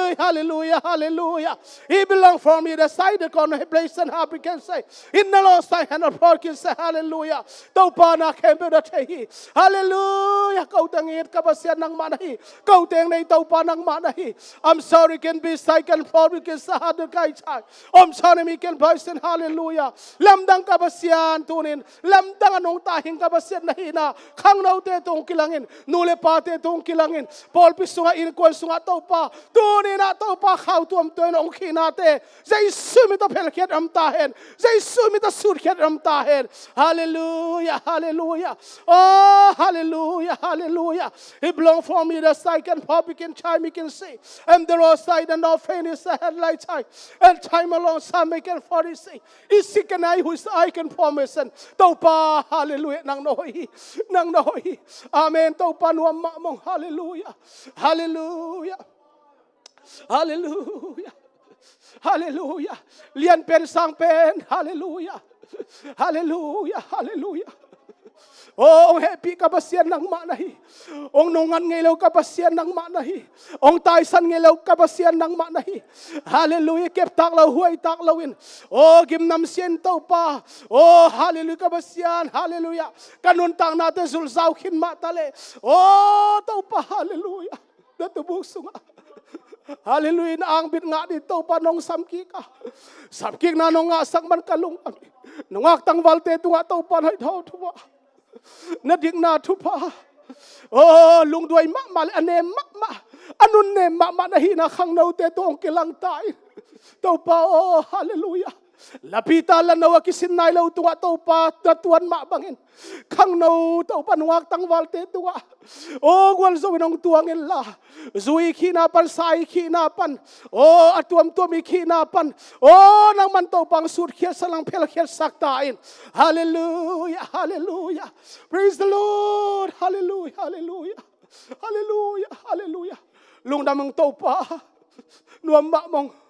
ยาHallelujah, hallelujah. He belongs for me. The side the corner, place and happy can say. In the Lord's side, and the Lord can say, hallelujah. Topana kempe the tehi. Hallelujah. Kau tangit kapasian nang manahi. Kau tang nei topanang manahi. I'm sorry, can be second for we can say the guy. I'm sorry, me can voice and hallelujah. Lamdang kapasian tunin. Lamdang anong tahing kapasian na hina. Kang nau te tong kilangin. Nule pa te tong kilangin. Paul pisunga in kwan sunga topa. Tunin na to pa khau tuam to na ongki na te Jesu mi ta phel khet am ta hen Jesu mi ta sur khet am ta hen hallelujah hallelujah oh hallelujah hallelujah he belong for me the side can pop we can chime we can see and the roadside and our fain is the headlight high and time along some we can 40 is sick and I who is I can promise and to pa hallelujah nang noi amen to pa nuam ma mong hallelujah hallelujah hallelujah hallelujah lian pen sang pen hallelujah hallelujah hallelujah oh happy kapasian ng manahi ong nungan ngelaw kapasian ng manahi ong taisan ngelaw kapasian ng manahi hallelujah kep taklaw huay taklawin oh gimnam siento pa oh hallelujah kapasian hallelujah kanuntang natin sulsaw kin matale oh tau pa hallelujah natubog sunga hallelujah na ang bit nga dito pa nong samki ka samki na nong nga sang man kalung nong aktang valte tu nga tau pa na itaw tuwa nadik na tupa oh lung duay mal ane ma anun ne ma nahina khang nau te tong kilang tai tau pa oh hallelujah lapita lan nawa kisinay law tuwa tau pa tatuan ma bangin khang nau tau pa nuwak tang valte tuwa oh gwal zo winong tuangin la zui khinapan sai khinapan oh atuam tuami khinapan oh nang man tau pang sur khia salang phel khia saktain hallelujah hallelujah praise the Lord hallelujah hallelujah hallelujah hallelujah lung damang tau pa nuam ma mong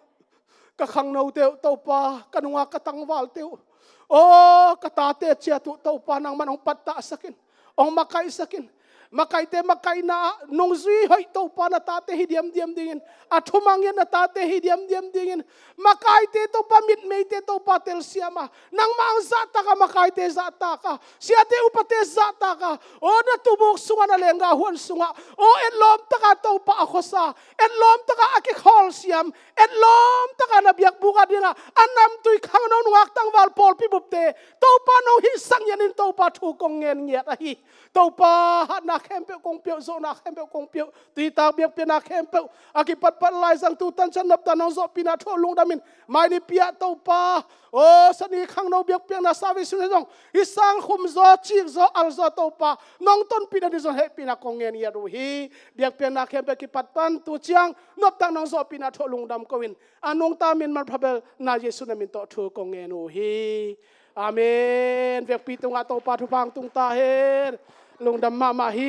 kakhang nau teu tau pa kanunga katang wal teu oh katate chia tu tau pa nang manong patta sakin ong makai sakin makai te makai na nong zui hoi tau pa na tate hidiam diam dingin athumangin na tate hidiam diam dingin makai te tau pa mit mei te tau pa tel siama nang maang zata ka makai te zata ka sia te upate zata ka o na tubuk sunga na lenga huan sunga o enlom taka tau pa akosa enlom taka akik hol siam enlom taka na biak buka dinga anam tui khang no nuak tang wal pol pibupte tau pa no hisang yanin tau pa thu kong ngen ngiat ahi tau pa na kempe kong pio zo na kempe kong pio ti ta biak pina kempe akipat pat lai sang tu tan chan nap tanong zo pina tho lung damin mai ni pia tau pa o sani khang no biak piang na sawi sun dong isang khum zo chi zo al zo tau pa nong ton pina di zo he pina kong ngen ya ru hi biak piang na kempe ki pat pan tu chiang nop tang nong zo pina tho lung dam kowin anong tamin man phabel na Yesu na min to thu kong ngen u hi amen biak pi tu nga tau pa thu pang tung ta her lung dam ma hi